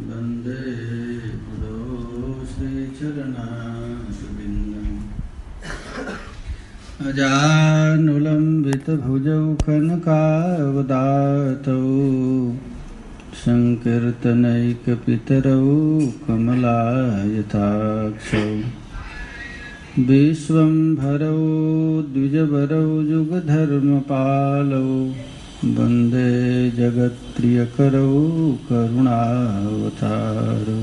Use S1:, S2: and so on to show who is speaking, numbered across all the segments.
S1: वन्दे गुरो श्रीचरणारविन्दम् अजानुलम्बितभुजौ कनकावदातौ संकीर्तनैकपितरौ कमलायताक्षौ विश्वम्भरौ द्विजवरौ युगधर्मपालौ वन्दे जगत्प्रियकरौ करुणावतारौ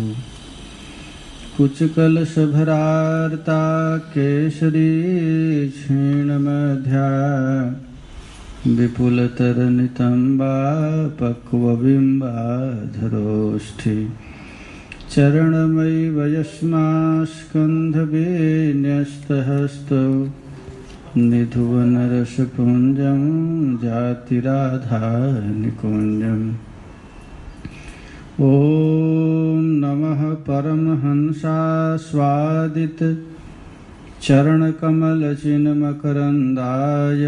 S1: कुचकलशभरार्ता केसरी क्षीणमध्या विपुलतरनितम्बा पक्वबिम्बाधरोष्ठि चरणमयि वयस्मास्कन्धवेन्यस्तहस्तौ निधुवनरसपुञ्जं जातिराधानिकुञ्जम् ॐ नमः परमहंसास्वादित चरणकमलचिन्मकरन्दाय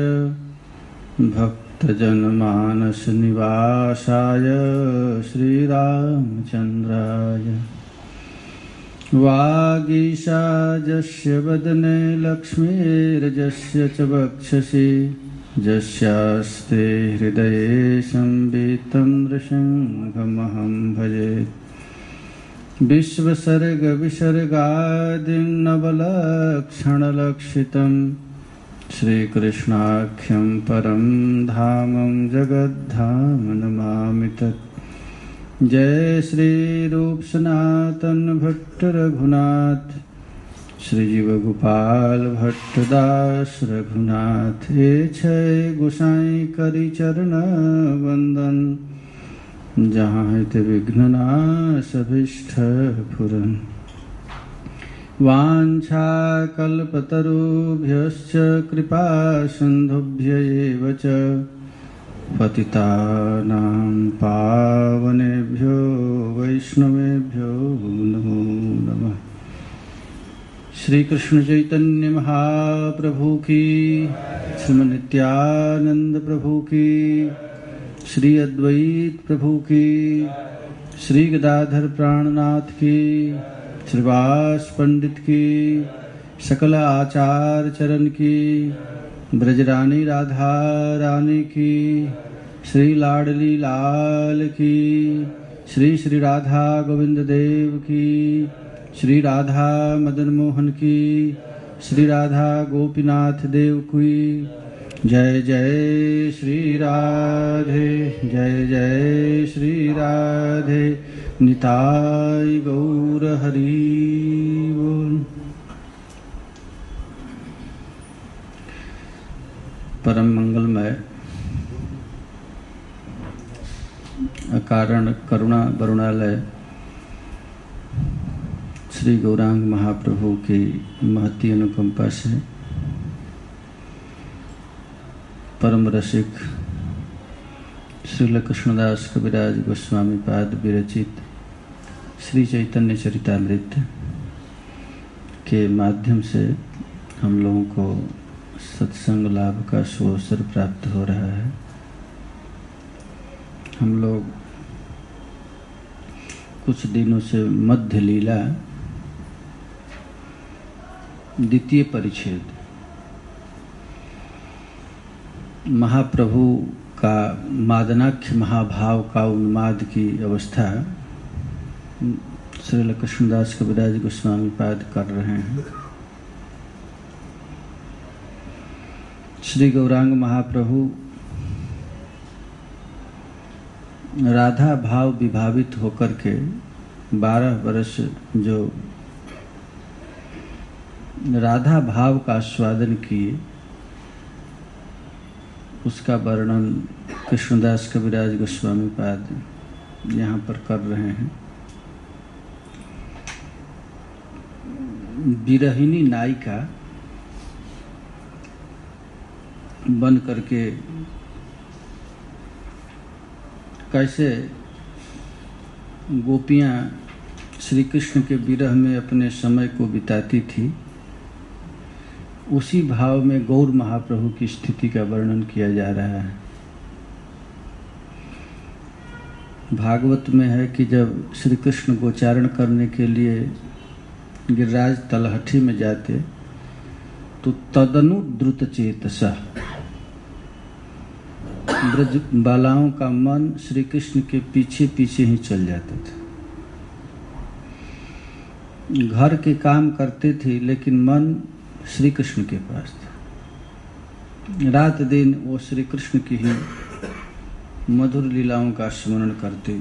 S1: भक्तजनमानसनिवासाय श्रीरामचन्द्राय वागीशाजस्य वदने लक्ष्मीर्जस्य च वक्षसि यस्यास्ते हृदये संवितं नृसिंहमहं भजे विश्वसर्गविसर्गादिर्नवलक्षणलक्षितं श्रीकृष्णाख्यं परं धामं जगद्धाम तत् जय श्री रूप सनातन भट्ट रघुनाथ श्रीजीव गोपाल भट्टदास रघुनाथ हे छय गोसाई करि चरण वंदन जहाँ हित विघ्न नाश अभीष्ट पूरन वाञ्छा कल्पतरुभ्यश्च कृपा सिन्धुभ्य एव च पतितानां पावनेभ्यो वैष्णवेभ्यो नमो नमः। श्री कृष्ण चैतन्य महाप्रभु की, श्रीमद् नित्यानंद प्रभु की, श्री अद्वैत प्रभु की, श्री गदाधर प्राणनाथ की, श्रीवास पंडित की, सकल आचार्य चरण की, ब्रजरानी राधा रानी की, श्री लाडली लाल की, श्री श्री राधा गोविंद देव की, श्री राधा मदन मोहन की, श्री राधा गोपीनाथ देव की। जय जय श्री राधे, जय जय श्री राधे, निताई गौर हरि बोल। परम मंगलमय अकारण करुणा वरुणालय श्री गौरांग महाप्रभु की महती अनुकंपा से परम रसिक श्रील कृष्णदास कविराज गोस्वामी पाद विरचित श्री चैतन्य चरितामृत के माध्यम से हम लोगों को सत्संग लाभ का सुअवसर प्राप्त हो रहा है। हम लोग कुछ दिनों से मध्य लीला द्वितीय परिच्छेद महाप्रभु का मादनाख्य महाभाव का उन्माद की अवस्था श्रील कृष्णदास कविराज गोस्वामी पाद कर रहे हैं। श्री गौरांग महाप्रभु राधा भाव विभावित होकर के 12 वर्ष जो राधा भाव का आस्वादन किए उसका वर्णन कृष्णदास कविराज गोस्वामी पाद यहाँ पर कर रहे हैं। विरहिणी नायिका बन करके कैसे गोपियाँ श्री कृष्ण के विरह में अपने समय को बिताती थी, उसी भाव में गौर महाप्रभु की स्थिति का वर्णन किया जा रहा है। भागवत में है कि जब श्री कृष्ण गोचारण करने के लिए गिरिराज तलहटी में जाते तो तदनु द्रुत चेतसा ब्रज बालाओं का मन श्री कृष्ण के पीछे पीछे ही चल जाता था। घर के काम करते थे लेकिन मन श्री कृष्ण के पास था। रात दिन वो श्री कृष्ण की ही मधुर लीलाओं का स्मरण करते।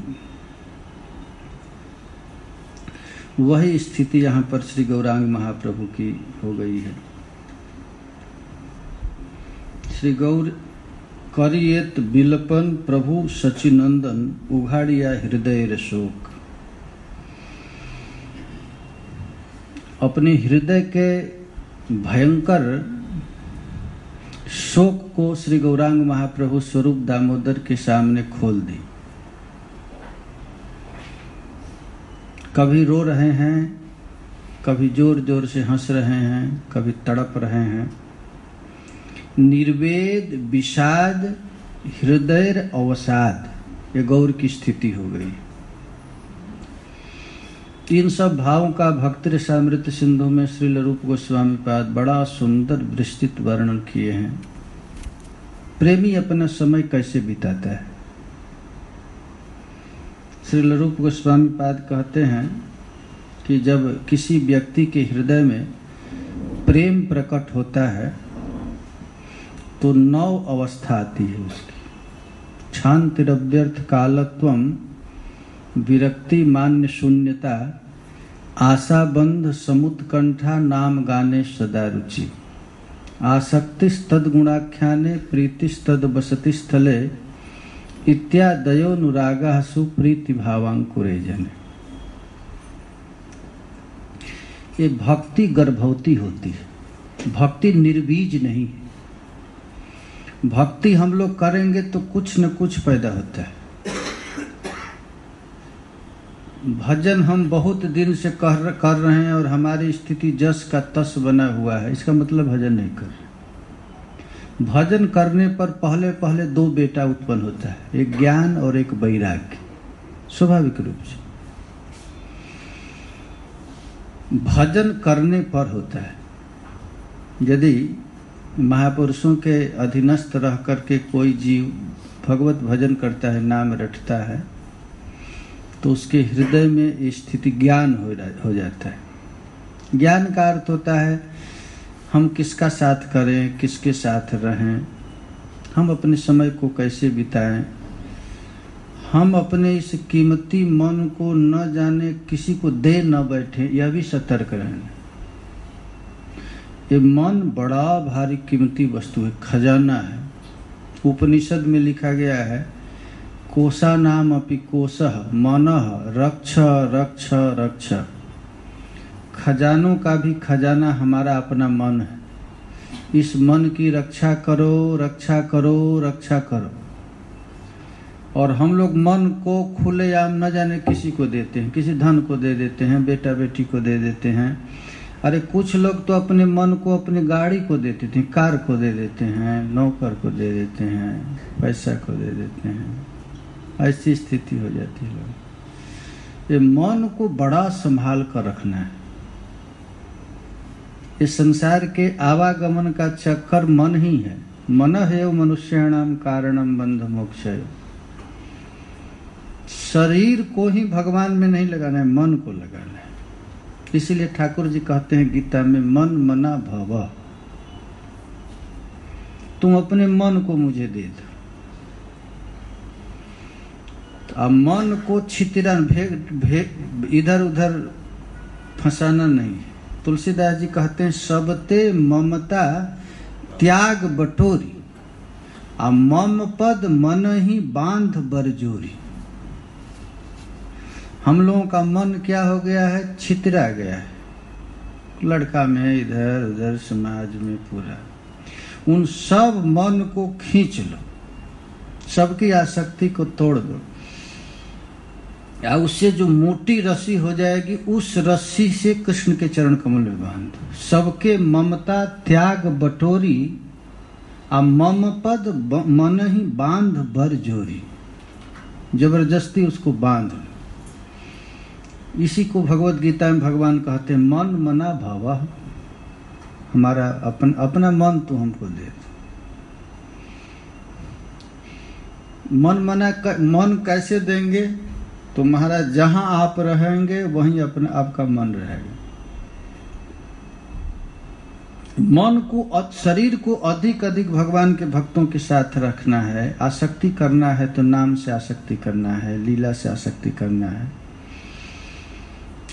S1: वही स्थिति यहाँ पर श्री गौरांग महाप्रभु की हो गई है। श्री गौर करियत बिलपन प्रभु सचिनंदन उघाड़िया हृदय शोक। अपने हृदय के भयंकर शोक को श्री गौरांग महाप्रभु स्वरूप दामोदर के सामने खोल दी। कभी रो रहे हैं, कभी जोर जोर से हंस रहे हैं, कभी तड़प रहे हैं। निर्वेद विषाद हृदय अवसाद, ये गौर की स्थिति हो गई। इन सब भावों का भक्ति रसामृत सिंधु में श्रील रूप गोस्वामी पाद बड़ा सुंदर विस्तृत वर्णन किए हैं। प्रेमी अपना समय कैसे बिताता है। श्रील रूप गोस्वामी पाद कहते हैं कि जब किसी व्यक्ति के हृदय में प्रेम प्रकट होता है तो 9 अवस्था आती है उसकी। शांतिरव्यर्थ कालत्वम, विरक्ति मान्य शून्यता, आशाबंध समुत्कंठा, नाम गाने सदा रुचि, आसक्तिस्तद गुणाख्याने, प्रीतिस्तद बसति स्थले, इत्यादयोनुरागः सुप्रीति भावांकुरे जने। ये भक्ति गर्भवती होती है, भक्ति निर्बीज नहीं है। भक्ति हम लोग करेंगे तो कुछ न कुछ पैदा होता है। भजन हम बहुत दिन से कर रहे हैं और हमारी स्थिति जस का तस बना हुआ है, इसका मतलब भजन नहीं कर रहे। भजन करने पर पहले पहले 2 बेटा उत्पन्न होता है, एक ज्ञान और एक वैराग्य, स्वाभाविक रूप से भजन करने पर होता है। यदि महापुरुषों के अधीनस्थ रह करके कोई जीव भगवत भजन करता है, नाम रटता है, तो उसके हृदय में स्थिति ज्ञान हो जाता है। ज्ञान का अर्थ होता है हम किसका साथ करें, किसके साथ रहें, हम अपने समय को कैसे बिताएं, हम अपने इस कीमती मन को न जाने किसी को दे न बैठे, यह भी सतर्क रहना। ये मन बड़ा भारी कीमती वस्तु है, खजाना है। उपनिषद में लिखा गया है, कोशा नाम अपि कोशः मनः रक्ष रक्ष रक्ष। खजानों का भी खजाना हमारा अपना मन है। इस मन की रक्षा करो, रक्षा करो, रक्षा करो। और हम लोग मन को खुलेआम न जाने किसी को देते हैं, किसी धन को दे देते हैं, बेटा बेटी को दे देते हैं। अरे कुछ लोग तो अपने मन को अपनी गाड़ी को देते थे, कार को दे देते हैं, नौकर को दे देते हैं, पैसा को दे देते हैं। ऐसी स्थिति हो जाती है। ये मन को बड़ा संभाल कर रखना है। इस संसार के आवागमन का चक्कर मन ही है। मन है मनुष्याणाम कारणम बंध मोक्षय। शरीर को ही भगवान में नहीं लगाना है, मन को लगाना है। इसीलिए ठाकुर जी कहते हैं गीता में, मन मना भव। तुम अपने मन को मुझे दे दो। अब मन को छितिरन इधर उधर फंसाना नहीं है। तुलसीदास जी कहते हैं, सबते ममता त्याग बटोरी, आ मम पद मन ही बांध बरजोरी। हम लोगों का मन क्या हो गया है, छितरा गया है। लड़का में इधर उधर समाज में पूरा। उन सब मन को खींच लो, सबकी आसक्ति को तोड़ दो, या उससे जो मोटी रस्सी हो जाएगी उस रस्सी से कृष्ण के चरण कमल में बांध दो। सबके ममता त्याग बटोरी, आ मम पद मन ही बांध बर जोरी। जबरदस्ती उसको बांध लो। इसी को भगवत गीता में भगवान कहते हैं मन मना भव, हमारा अपना मन तो हमको दे दो। मन कैसे देंगे? तो महाराज जहां आप रहेंगे वहीं आपका मन रहेगा। मन को, शरीर को अधिक भगवान के भक्तों के साथ रखना है, आसक्ति करना है तो नाम से आसक्ति करना है, लीला से आसक्ति करना है।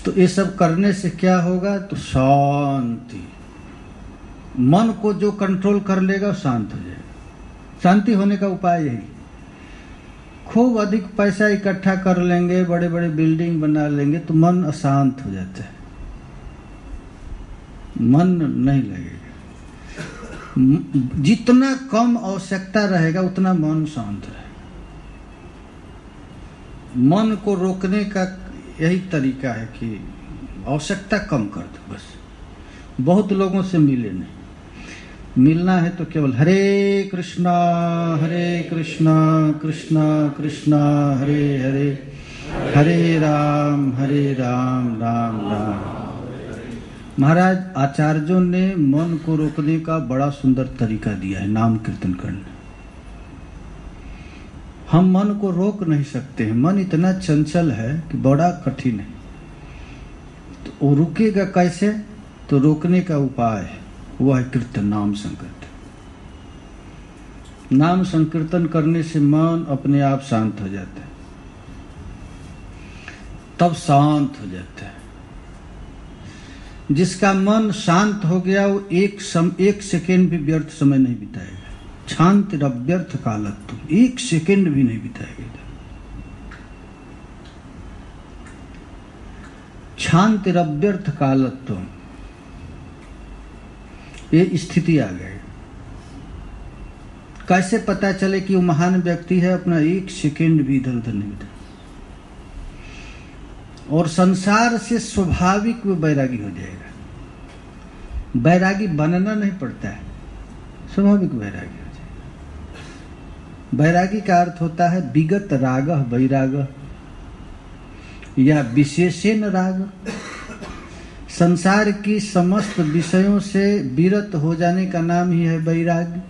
S1: तो ये सब करने से क्या होगा? तो शांति। मन को जो कंट्रोल कर लेगा शांत हो जाएगा। शांति होने का उपाय यही। खूब अधिक पैसा इकट्ठा कर लेंगे, बड़े बड़े बिल्डिंग बना लेंगे तो मन अशांत हो जाता है, मन नहीं लगेगा। जितना कम आवश्यकता रहेगा उतना मन शांत रहेगा। मन को रोकने का यही तरीका है कि आवश्यकता कम कर दो बस। बहुत लोगों से मिले नहीं, मिलना है तो केवल हरे कृष्णा कृष्णा कृष्णा हरे हरे, हरे राम राम राम। महाराज आचार्यों ने मन को रोकने का बड़ा सुंदर तरीका दिया है, नाम कीर्तन करना। हम मन को रोक नहीं सकते हैं, मन इतना चंचल है कि बड़ा कठिन है। तो वो रुकेगा कैसे? तो रोकने का उपाय है, वह है कीर्तन, नाम संकीर्तन। नाम संकीर्तन करने से मन अपने आप शांत हो जाता है, तब शांत हो जाता है। जिसका मन शांत हो गया वो एक सेकेंड भी व्यर्थ समय नहीं बिताएगा। शांतिरव्यर्थ कालत्वम, एक सेकेंड भी नहीं बिताएगा। शांतिरव्यर्थ कालत्वम, ये स्थिति आ गई। कैसे पता चले कि वो महान व्यक्ति है? अपना एक सेकेंड भी इधर उधर नहीं बिता, और संसार से स्वाभाविक वो बैरागी हो जाएगा। बैरागी बनना नहीं पड़ता है, स्वाभाविक बैरागी हो जाएगा। बैरागी का अर्थ होता है विगत राग बैराग या विशेषेण राग। संसार की समस्त विषयों से विरत हो जाने का नाम ही है बैराग।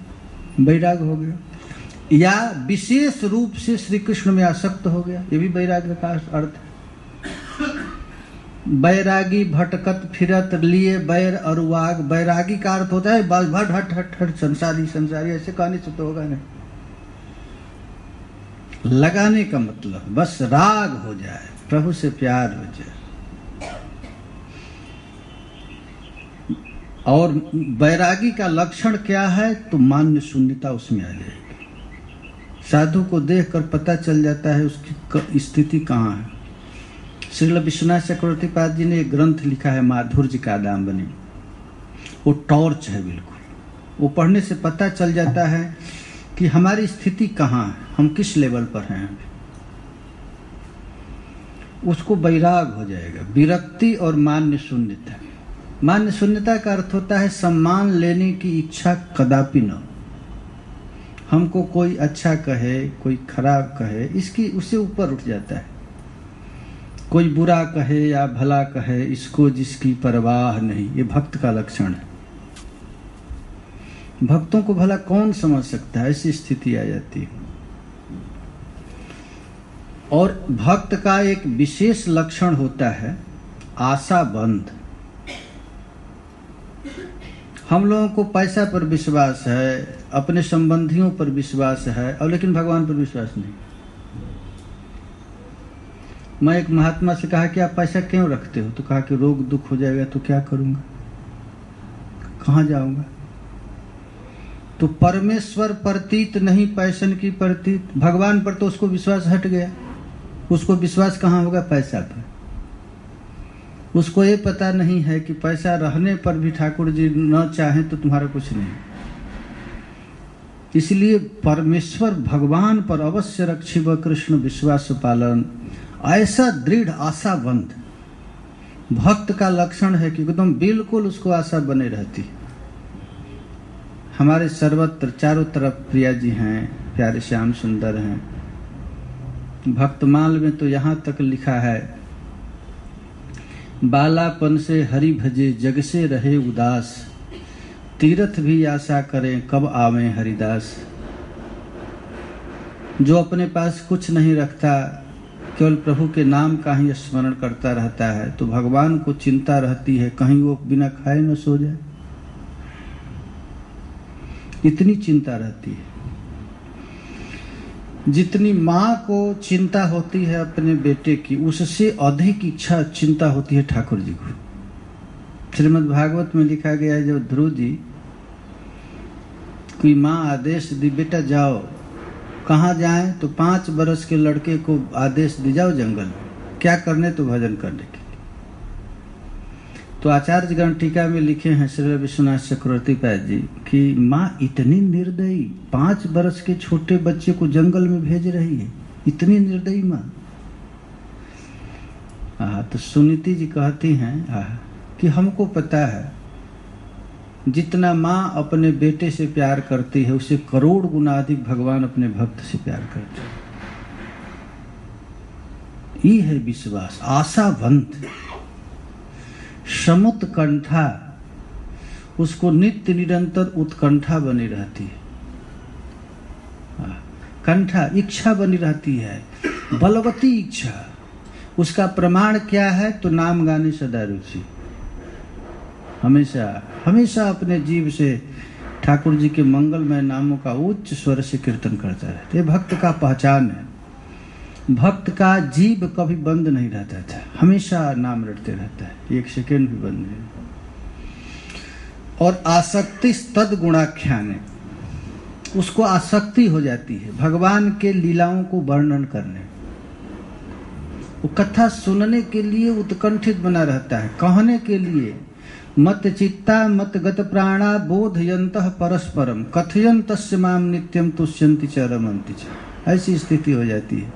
S1: बैराग हो गया, या विशेष रूप से श्री कृष्ण में आसक्त हो गया, ये भी बैराग का अर्थ है। बैरागी भटकत फिरत लिए बैर अरुवाग। बैरागी का अर्थ होता है बस भट हट हट हट संसारी संसारी, ऐसे कहने से तो होगा नहीं। लगाने का मतलब बस राग हो जाए, प्रभु से प्यार हो जाए। और बैरागी का लक्षण क्या है? तो मान्य शून्यता उसमें आ जाएगी। साधु को देखकर पता चल जाता है उसकी स्थिति कहाँ है। श्रील विश्वनाथ चक्रवर्ती पाद जी ने एक ग्रंथ लिखा है माधुर्य कादम्बनी, वो टॉर्च है बिल्कुल। वो पढ़ने से पता चल जाता है कि हमारी स्थिति कहाँ है, हम किस लेवल पर हैं अभी। उसको बैराग हो जाएगा। विरक्ति और मान्य शून्यता। मान्य शून्यता का अर्थ होता है सम्मान लेने की इच्छा कदापि न। हमको कोई अच्छा कहे, कोई खराब कहे, इसकी उससे ऊपर उठ जाता है। कोई बुरा कहे या भला कहे, इसको जिसकी परवाह नहीं, ये भक्त का लक्षण है। भक्तों को भला कौन समझ सकता है? ऐसी स्थिति आ जाती है। और भक्त का एक विशेष लक्षण होता है आशाबंध। हम लोगों को पैसा पर विश्वास है, अपने संबंधियों पर विश्वास है, और लेकिन भगवान पर विश्वास नहीं। मैं एक महात्मा से कहा कि आप पैसा क्यों रखते हो? तो कहा कि रोग दुख हो जाएगा तो क्या करूंगा, कहाँ जाऊंगा। तो परमेश्वर प्रतीत नहीं पैसन की प्रतीत। भगवान पर तो उसको विश्वास हट गया। उसको विश्वास कहाँ होगा? पैसा पर। उसको ये पता नहीं है कि पैसा रहने पर भी ठाकुर जी न चाहें तो तुम्हारा कुछ नहीं। इसलिए परमेश्वर भगवान पर अवश्य रक्षिब कृष्ण विश्वास पालन, ऐसा दृढ़ आशाबंध भक्त का लक्षण है कि एकदम बिल्कुल उसको आशा बने रहती। हमारे सर्वत्र चारों तरफ प्रिया जी हैं, प्यारे श्याम सुंदर हैं, भक्तमाल में तो यहाँ तक लिखा है, बालापन से हरि भजे जग से रहे उदास, तीर्थ भी आशा करें कब आवे हरिदास। जो अपने पास कुछ नहीं रखता, केवल प्रभु के नाम का ही स्मरण करता रहता है, तो भगवान को चिंता रहती है कहीं वो बिना खाए न सो जाए, इतनी चिंता रहती है। जितनी माँ को चिंता होती है अपने बेटे की, उससे अधिक इच्छा चिंता होती है ठाकुर जी को। श्रीमद् भागवत में लिखा गया है, जब ध्रुव जी कोई माँ आदेश दी, बेटा जाओ, कहाँ जाएं? तो 5 बरस के लड़के को आदेश दी, जाओ जंगल में। क्या करने? तो भजन करने के लिए। तो आचार्य गण टीका में लिखे हैं श्री विश्वनाथ चक्रवर्ती पाद जी कि माँ इतनी निर्दयी, 5 बरस के छोटे बच्चे को जंगल में भेज रही है, इतनी निर्दयी माँ। तो सुनीति जी कहती हैं कि हमको पता है जितना माँ अपने बेटे से प्यार करती है, उससे करोड़ गुना अधिक भगवान अपने भक्त से प्यार करते हैं। ये है विश्वास, आशावंत, समुत्कंठा, उसको नित्य निरंतर उत्कंठा बनी रहती है, कंठा इच्छा बनी रहती है, बलवती इच्छा। उसका प्रमाण क्या है? तो नाम गाने सदा रुचि। हमेशा हमेशा अपने जीव से ठाकुर जी के मंगलमय नामों का उच्च स्वर से कीर्तन करता रहता है। भक्त का पहचान है। भक्त का जीव कभी बंद नहीं रहता था, हमेशा नाम रटते रहता है, 1 सेकेंड भी बंद नहीं। और आसक्ति तद गुणाख्यान, उसको आसक्ति हो जाती है भगवान के लीलाओं को वर्णन करने, वो कथा सुनने के लिए उत्कंठित बना रहता है, कहने के लिए। मत चित्ता मत गत प्राणा बोधयन्तः परस्परम कथयन्तस्य माम नित्यम तुष्यन्ति च रमन्ति च। ऐसी स्थिति हो जाती है।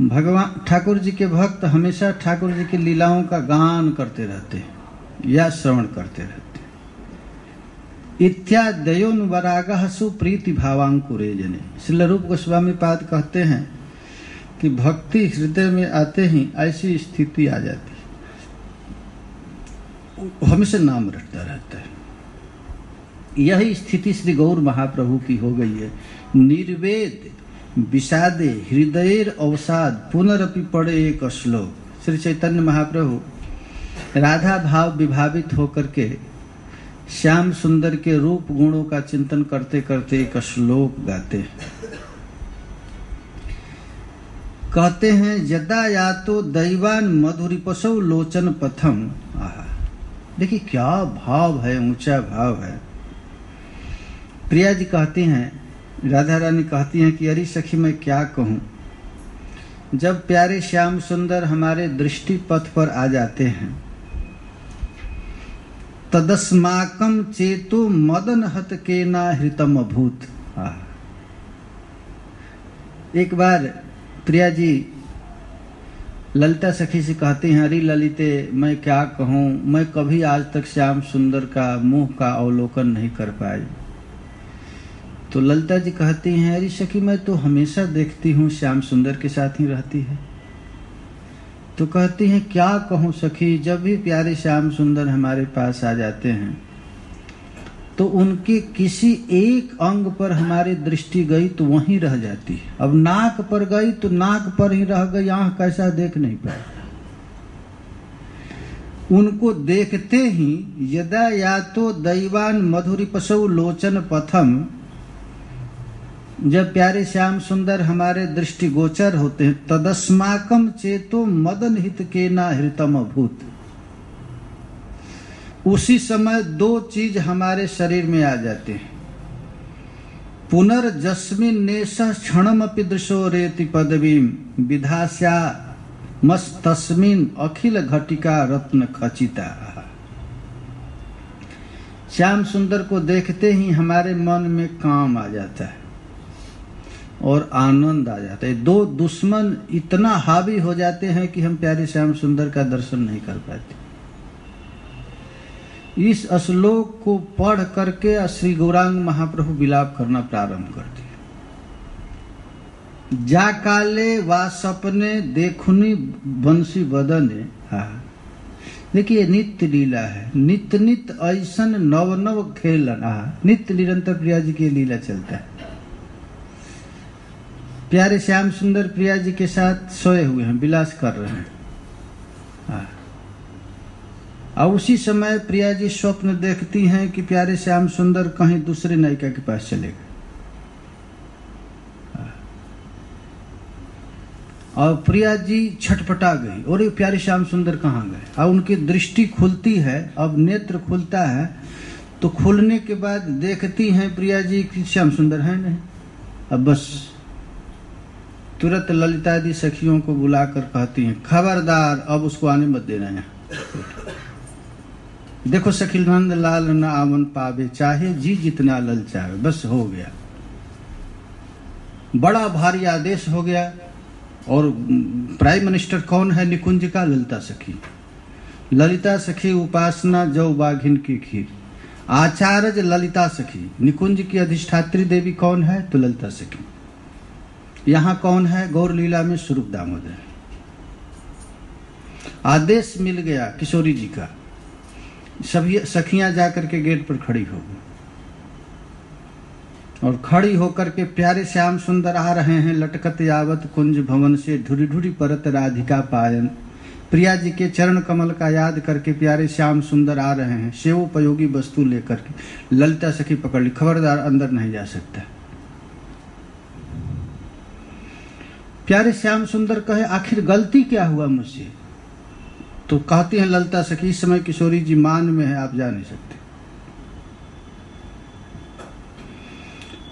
S1: भगवान ठाकुर जी के भक्त हमेशा ठाकुर जी की लीलाओं का गान करते रहते हैं या श्रवण करते रहते हैं। इत्यादयोनुवरागः सुप्रीति भावांकुरे जने। श्रील रूप गोस्वामी पाद कहते हैं कि भक्ति हृदय में आते ही ऐसी स्थिति आ जाती है, हमेशा नाम रटता रहता है। यही स्थिति श्री गौर महाप्रभु की हो गई है। निर्वेद विषादे हृदयेर अवसाद पुनरपि पड़े एक श्लोक। श्री चैतन्य महाप्रभु राधा भाव विभावित होकर के श्याम सुंदर के रूप गुणों का चिंतन करते करते एक श्लोक गाते हैं। कहते हैं, यदा यातो दैवान मधुरिपसौ लोचन पथम। देखिए क्या भाव है, ऊंचा भाव है। प्रिया जी कहती हैं, राधा रानी कहती हैं कि अरे सखी मैं क्या कहूं, जब प्यारे श्याम सुंदर हमारे दृष्टि पथ पर आ जाते हैं, तदस्माकम चेतो मदन हत के ना हृतम अभूत। एक बार प्रिया जी ललिता सखी से कहती हैं, अरे ललिते मैं क्या कहूँ, मैं कभी आज तक श्याम सुंदर का मुंह का अवलोकन नहीं कर पाई। तो ललिता जी कहती हैं, अरे सखी मैं तो हमेशा देखती हूँ श्याम सुंदर के साथ ही रहती है। तो कहती हैं, क्या कहूँ सखी, जब भी प्यारे श्याम सुंदर हमारे पास आ जाते हैं तो उनके किसी एक अंग पर हमारी दृष्टि गई तो वहीं रह जाती है। अब नाक पर गई तो नाक पर ही रह गई, आंख कैसा देख नहीं पाए। उनको देखते ही यदा यातो दैवान मधुरिपसौ लोचन पथम, जब प्यारे श्याम सुंदर हमारे दृष्टि गोचर होते हैं, तदस्माकम चेतो मदन हित के ना हृतम अभूत। उसी समय 2 चीज हमारे शरीर में आ जाते हैं। पुनर्जस्मिन नेशः क्षणमपि दृशो रेति पदवीम विधास्या मस्तस्मिन अखिल घटिका रत्न खचिता। श्याम सुंदर को देखते ही हमारे मन में काम आ जाता है और आनंद आ जाता है। 2 दुश्मन इतना हावी हो जाते हैं कि हम प्यारे श्याम सुंदर का दर्शन नहीं कर पाते। इस श्लोक को पढ़ करके श्री गौरांग महाप्रभु विलाप करना प्रारंभ कर दिए। जा काले वा सपने देखुनी बंसी बदने। हाँ, देखिए नित्य लीला है, नित्य नित्य ऐसन नव नव खेलन। हाँ, नित्य निरंतर प्रिया जी की लीला चलता है। प्यारे श्याम सुंदर प्रिया जी के साथ सोए हुए हैं, विलास कर रहे हैं। हाँ, और उसी समय प्रिया जी स्वप्न देखती हैं कि प्यारे श्याम सुंदर कहीं दूसरे नायिका के पास चले गए। और प्रिया जी छटपटा गई, और ये प्यारे श्याम सुंदर कहाँ गए। और उनकी दृष्टि खुलती है, अब नेत्र खुलता है, तो खुलने के बाद देखती हैं प्रिया जी कि श्याम सुंदर है नहीं। अब बस तुरंत ललिता दी सखियों को बुलाकर कहती हैं, खबरदार अब उसको आने मत देना यहाँ। देखो सखी नंद लाल न आवन पावे, चाहे जी जितना ललचावे। बस हो गया, बड़ा भारी आदेश हो गया। और प्राइम मिनिस्टर कौन है निकुंज का? ललिता सखी। ललिता सखी उपासना जौ बाघिन की खीर। आचार्य ललिता सखी। निकुंज की अधिष्ठात्री देवी कौन है? तो ललिता सखी। यहाँ कौन है? गौर लीला में स्वरूप दामोदर। आदेश मिल गया किशोरी जी का। सभी सखियां जाकर के गेट पर खड़ी हो गई, और खड़ी होकर के प्यारे श्याम सुंदर आ रहे हैं। लटकत यावत कुंज भवन से ढुरी ढुरी परत राधिका पायन। प्रिया जी के चरण कमल का याद करके प्यारे श्याम सुंदर आ रहे हैं, सेवोपयोगी वस्तु लेकर के। ललिता सखी पकड़ ली, खबरदार अंदर नहीं जा सकता। प्यारे श्याम सुंदर कहे, आखिर गलती क्या हुआ मुझसे? तो कहती हैं ललिता सखी, इस समय किशोरी जी मान में है, आप जा नहीं सकते।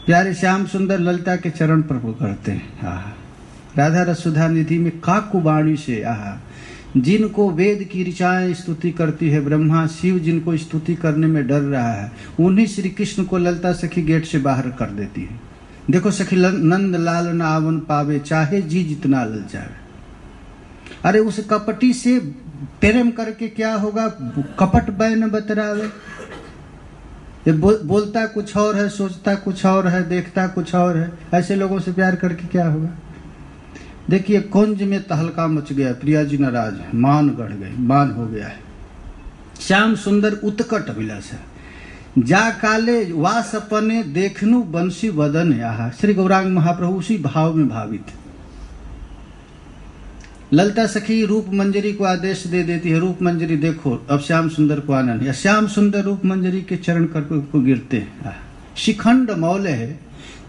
S1: प्यारे श्याम सुंदर ललिता के चरण पर पकड़ते हैं। आहा, राधा रसुधा निधि में काकुबाणी से। आहा, जिनको वेद की ऋचाएं स्तुति करती है ब्रह्मा शिव, जिनको स्तुति करने में डर रहा है, उन्हीं श्री कृष्ण को ललिता सखी गेट से बाहर कर देती है। देखो सखी नंद लाल न आवन पावे, चाहे जी जितना ललचावे। अरे उस कपटी से प्रेम करके क्या होगा? कपट बैन बतरावे। ये बोलता कुछ और है, सोचता कुछ और है, देखता कुछ और है। ऐसे लोगों से प्यार करके क्या होगा? देखिए कुंज में तहलका मच गया। प्रिया जी नाराज है, मान गढ़ गई, मान हो गया है। श्याम सुंदर उत्कट अभिलाष है। जा काले वा सपने देखनु बंसी वदन। यहाँ श्री गौरांग महाप्रभु उसी भाव में भावित। ललिता सखी रूप मंजरी को आदेश दे देती है, रूप मंजरी देखो, अब श्याम सुंदर को आना नहीं। श्याम सुंदर रूप मंजरी के चरण कर को गिरते हैं। शिखंड मौले है,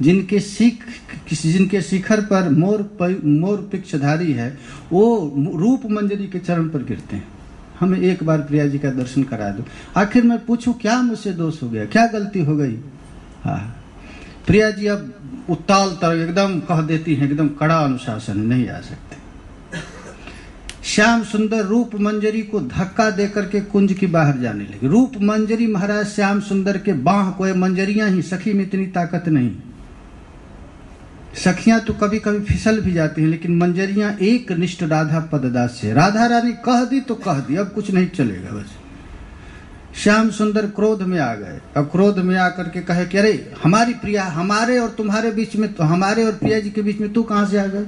S1: जिनके शिखर पर मोर पिक्षधारी है, वो रूप मंजरी के चरण पर गिरते हैं। हमें एक बार प्रिया जी का दर्शन करा दो। आखिर मैं पूछूं क्या मुझसे दोष हो गया, क्या गलती हो गई? हाँ, प्रिया जी अब उत्ताल तरह एकदम कह देती हैं, एकदम कड़ा अनुशासन, नहीं आ सकते। श्याम सुंदर रूप मंजरी को धक्का देकर के कुंज की बाहर जाने लगे। रूप मंजरी महाराज श्याम सुंदर के बाह को, मंजरियां ही, सखी में इतनी ताकत नहीं। सखियां तो कभी कभी फिसल भी जाती हैं, लेकिन मंजरियां एक निष्ठ राधा पददास से। राधा रानी कह दी तो कह दी, अब कुछ नहीं चलेगा। बस श्याम सुंदर क्रोध में आ गए। अब क्रोध में आकर के कहे कि अरे हमारी प्रिया, हमारे और तुम्हारे बीच में, तो हमारे और प्रिया जी के बीच में तू कहां से आ गए?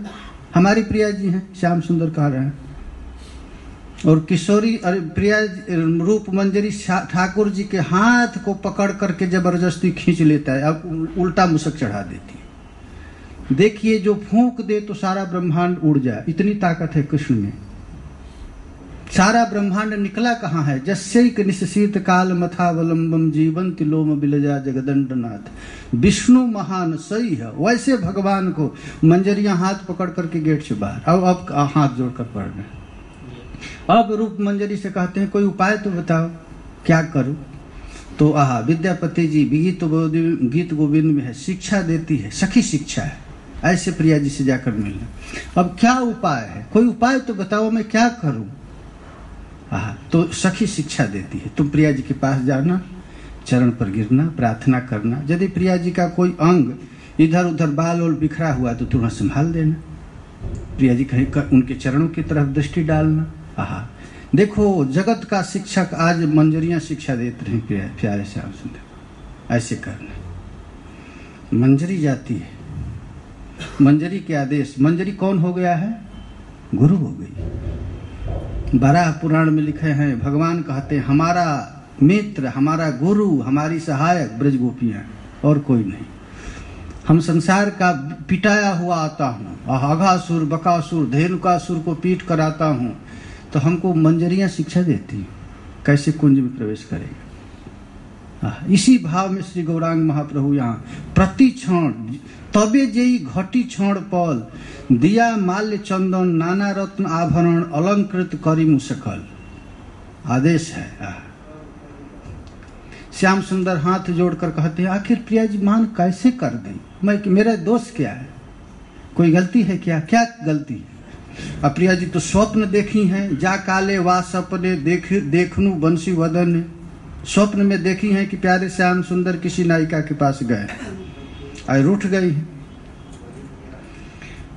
S1: हमारी प्रिया जी हैं, श्याम सुंदर कह रहे हैं। और किशोरी अरे प्रिया रूप मंजरी ठाकुर जी के हाथ को पकड़ करके जबरदस्ती खींच लेता है, अब उल्टा मुसक चढ़ा देती है। देखिए जो फूंक दे तो सारा ब्रह्मांड उड़ जाए, इतनी ताकत है कृष्ण में। सारा ब्रह्मांड निकला कहाँ है? जस्यैक निशीत काल मथावलंबम जीवंत लोम बिलजा जगदंडनाथ। विष्णु महान सही है, वैसे भगवान को मंजरियां हाथ पकड़ करके गेट से बाहर। अब हाथ जोड़कर पढ़ रहे। अब रूप मंजरी से कहते हैं कोई उपाय तो बताओ, क्या करूं? तो विद्यापति जी गीत गोविंद में है, शिक्षा देती है, सखी शिक्षा है। ऐसे प्रिया जी से जाकर मिलना। अब क्या उपाय है? कोई उपाय तो बताओ, मैं क्या करूं? तो सखी शिक्षा देती है, तुम प्रिया जी के पास जाना, चरण पर गिरना, प्रार्थना करना। यदि प्रिया जी का कोई अंग इधर उधर बाल और बिखरा हुआ तो तुरंत संभाल देना। प्रिया जी कहीं उनके चरणों की तरफ दृष्टि डालना। देखो जगत का शिक्षक आज मंजरियां शिक्षा देते रहे प्यारे श्याम सुंदर। ऐसे करना। मंजरी जाती है मंजरी के आदेश। मंजरी कौन हो गया है? गुरु हो गई। बराह पुराण में लिखे हैं, भगवान कहते हैं हमारा मित्र, हमारा गुरु, हमारी सहायक ब्रज गोपियाँ, और कोई नहीं। हम संसार का पिटाया हुआ आता हूँ, अघासुर, बकासुर, धेनुकासुर को पीट कर आता हूँ, तो हमको मंजरियाँ शिक्षा देती हैं कैसे कुंज में प्रवेश करेगा। इसी भाव में श्री गौरांग महाप्रभु यहाँ प्रति क्षण तबे जेई घटी क्षण पल दिया माल्य चंदन नाना रत्न आभरण अलंकृत करी मुसकल, आदेश है। श्याम सुंदर हाथ जोड़कर कहते हैं आखिर प्रिया जी मान कैसे कर दें, मैं मेरा दोष क्या है, कोई गलती है क्या? क्या गलती है? अब प्रिया जी तो स्वप्न देखी हैं, जा काले वा सपने देखनु बंसी वदन, स्वप्न में देखी हैं कि प्यारे श्याम सुंदर किसी नायिका के पास गए और रूठ गई है।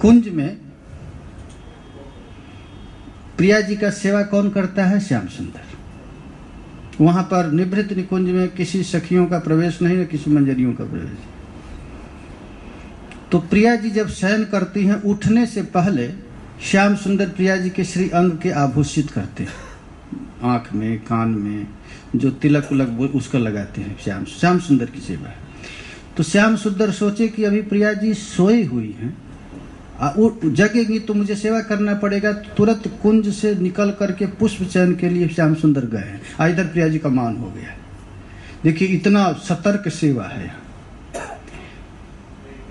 S1: कुंज में प्रिया जी का सेवा कौन करता है? श्याम सुंदर। वहां पर निभृत निकुंज में किसी सखियों का प्रवेश नहीं है, किसी मंजरियों का प्रवेश। तो प्रिया जी जब शयन करती हैं, उठने से पहले श्याम सुंदर प्रिया जी के श्री अंग के आभूषित करते हैं, आंख में, कान में जो तिलक उलक उसका लगाते हैं। श्याम सुंदर की सेवा है। तो श्याम सुंदर सोचे कि अभी प्रिया जी सोई हुई हैं, जगेगी तो मुझे सेवा करना पड़ेगा। तुरंत कुंज से निकल करके पुष्प चयन के लिए श्याम सुंदर गए हैं। इधर प्रिया जी का मान हो गया। देखिए इतना सतर्क सेवा है।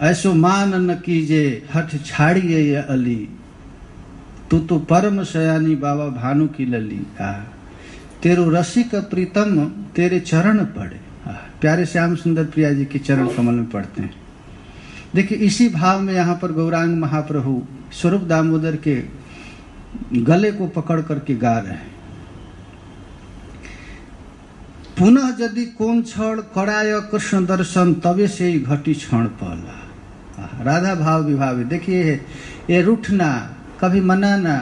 S1: ऐसो मान न कीजे हठ छाड़िए ये अली, तू तो परम शयानी बाबा भानु की लली। तेरो रसिक प्रीतम तेरे चरण पड़े। प्यारे श्याम सुंदर प्रिया जी के चरण कमल में पड़ते हैं। देखिए इसी भाव में यहाँ पर गौरांग महाप्रभु स्वरूप दामोदर के गले को पकड़ करके गा रहे हैं। पुनः यदि कौन क्षण कराय कृष्ण दर्शन तबे से ही घटी क्षण पला। राधा भाव विभाव। देखिए ये रूठना, कभी मनाना,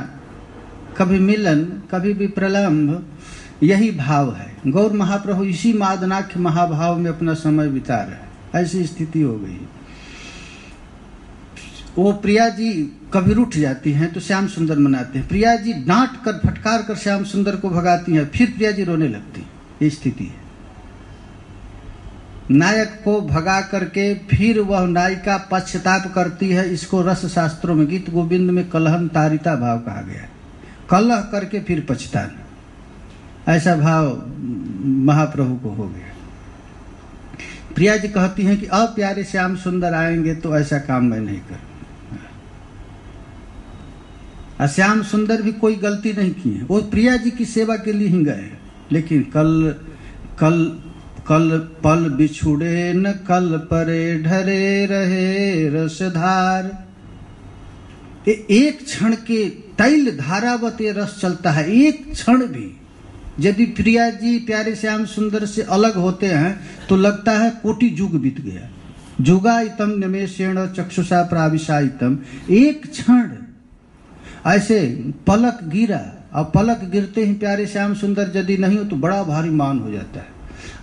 S1: कभी मिलन, कभी भी प्रलंब, यही भाव है। गौर महाप्रभु इसी मादनाख्य महाभाव में अपना समय बिता रहे हैं। ऐसी स्थिति हो गई। वो प्रिया जी कभी रूठ जाती हैं तो श्याम सुंदर मनाते हैं। प्रिया जी डांट कर फटकार कर श्याम सुंदर को भगाती हैं, फिर प्रिया जी रोने लगती हैं। ये स्थिति है। नायक को भगा करके फिर वह नायिका पश्चाताप करती है। इसको रस शास्त्रों में, गीत गोविंद में कलहम तारिता भाव कहा गया है। कलह करके फिर पछताना, ऐसा भाव महाप्रभु को हो गया। प्रिया जी कहती हैं कि अब प्यारे श्याम सुंदर आएंगे तो ऐसा काम मैं नहीं करूं। श्याम सुंदर भी कोई गलती नहीं की है, वो प्रिया जी की सेवा के लिए ही गए। लेकिन कल पल बिछुड़े न कल परे ढरे रहे रसधार। एक क्षण के तैल धारावत ये रस चलता है। एक क्षण भी यदि प्रिया जी प्यारे श्याम सुंदर से अलग होते हैं तो लगता है कोटि युग बीत गया। जुगाइतम निमेषेण चक्षुषा प्राविशाइतम। एक क्षण ऐसे पलक गिरा, और पलक गिरते ही प्यारे श्याम सुंदर यदि नहीं हो तो बड़ा भारी मान हो जाता है,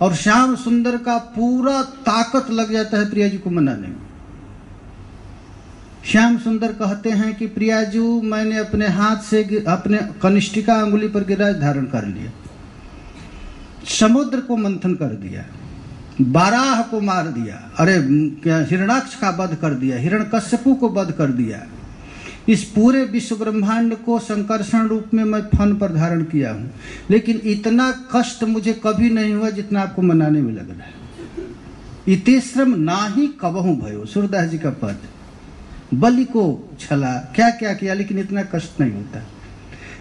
S1: और श्याम सुंदर का पूरा ताकत लग जाता है प्रिया जी को मनाने में। श्याम सुंदर कहते हैं कि प्रिया जी मैंने अपने हाथ से अपने कनिष्ठिका अंगुली पर गिराज धारण कर लिया, समुद्र को मंथन कर दिया, बाराह को मार दिया, अरे हिरणाक्ष का वध कर दिया, हिरण्यकश्यपु को वध कर दिया। इस पूरे विश्व ब्रह्मांड को संकर्षण रूप में मैं फन पर धारण किया हूं, लेकिन इतना कष्ट मुझे कभी नहीं हुआ जितना आपको मनाने में लग रहा है। इतेश्रम नाही कबहू भयो, सूरदास जी का पद। बलि को छला, क्या क्या किया, लेकिन इतना कष्ट नहीं होता।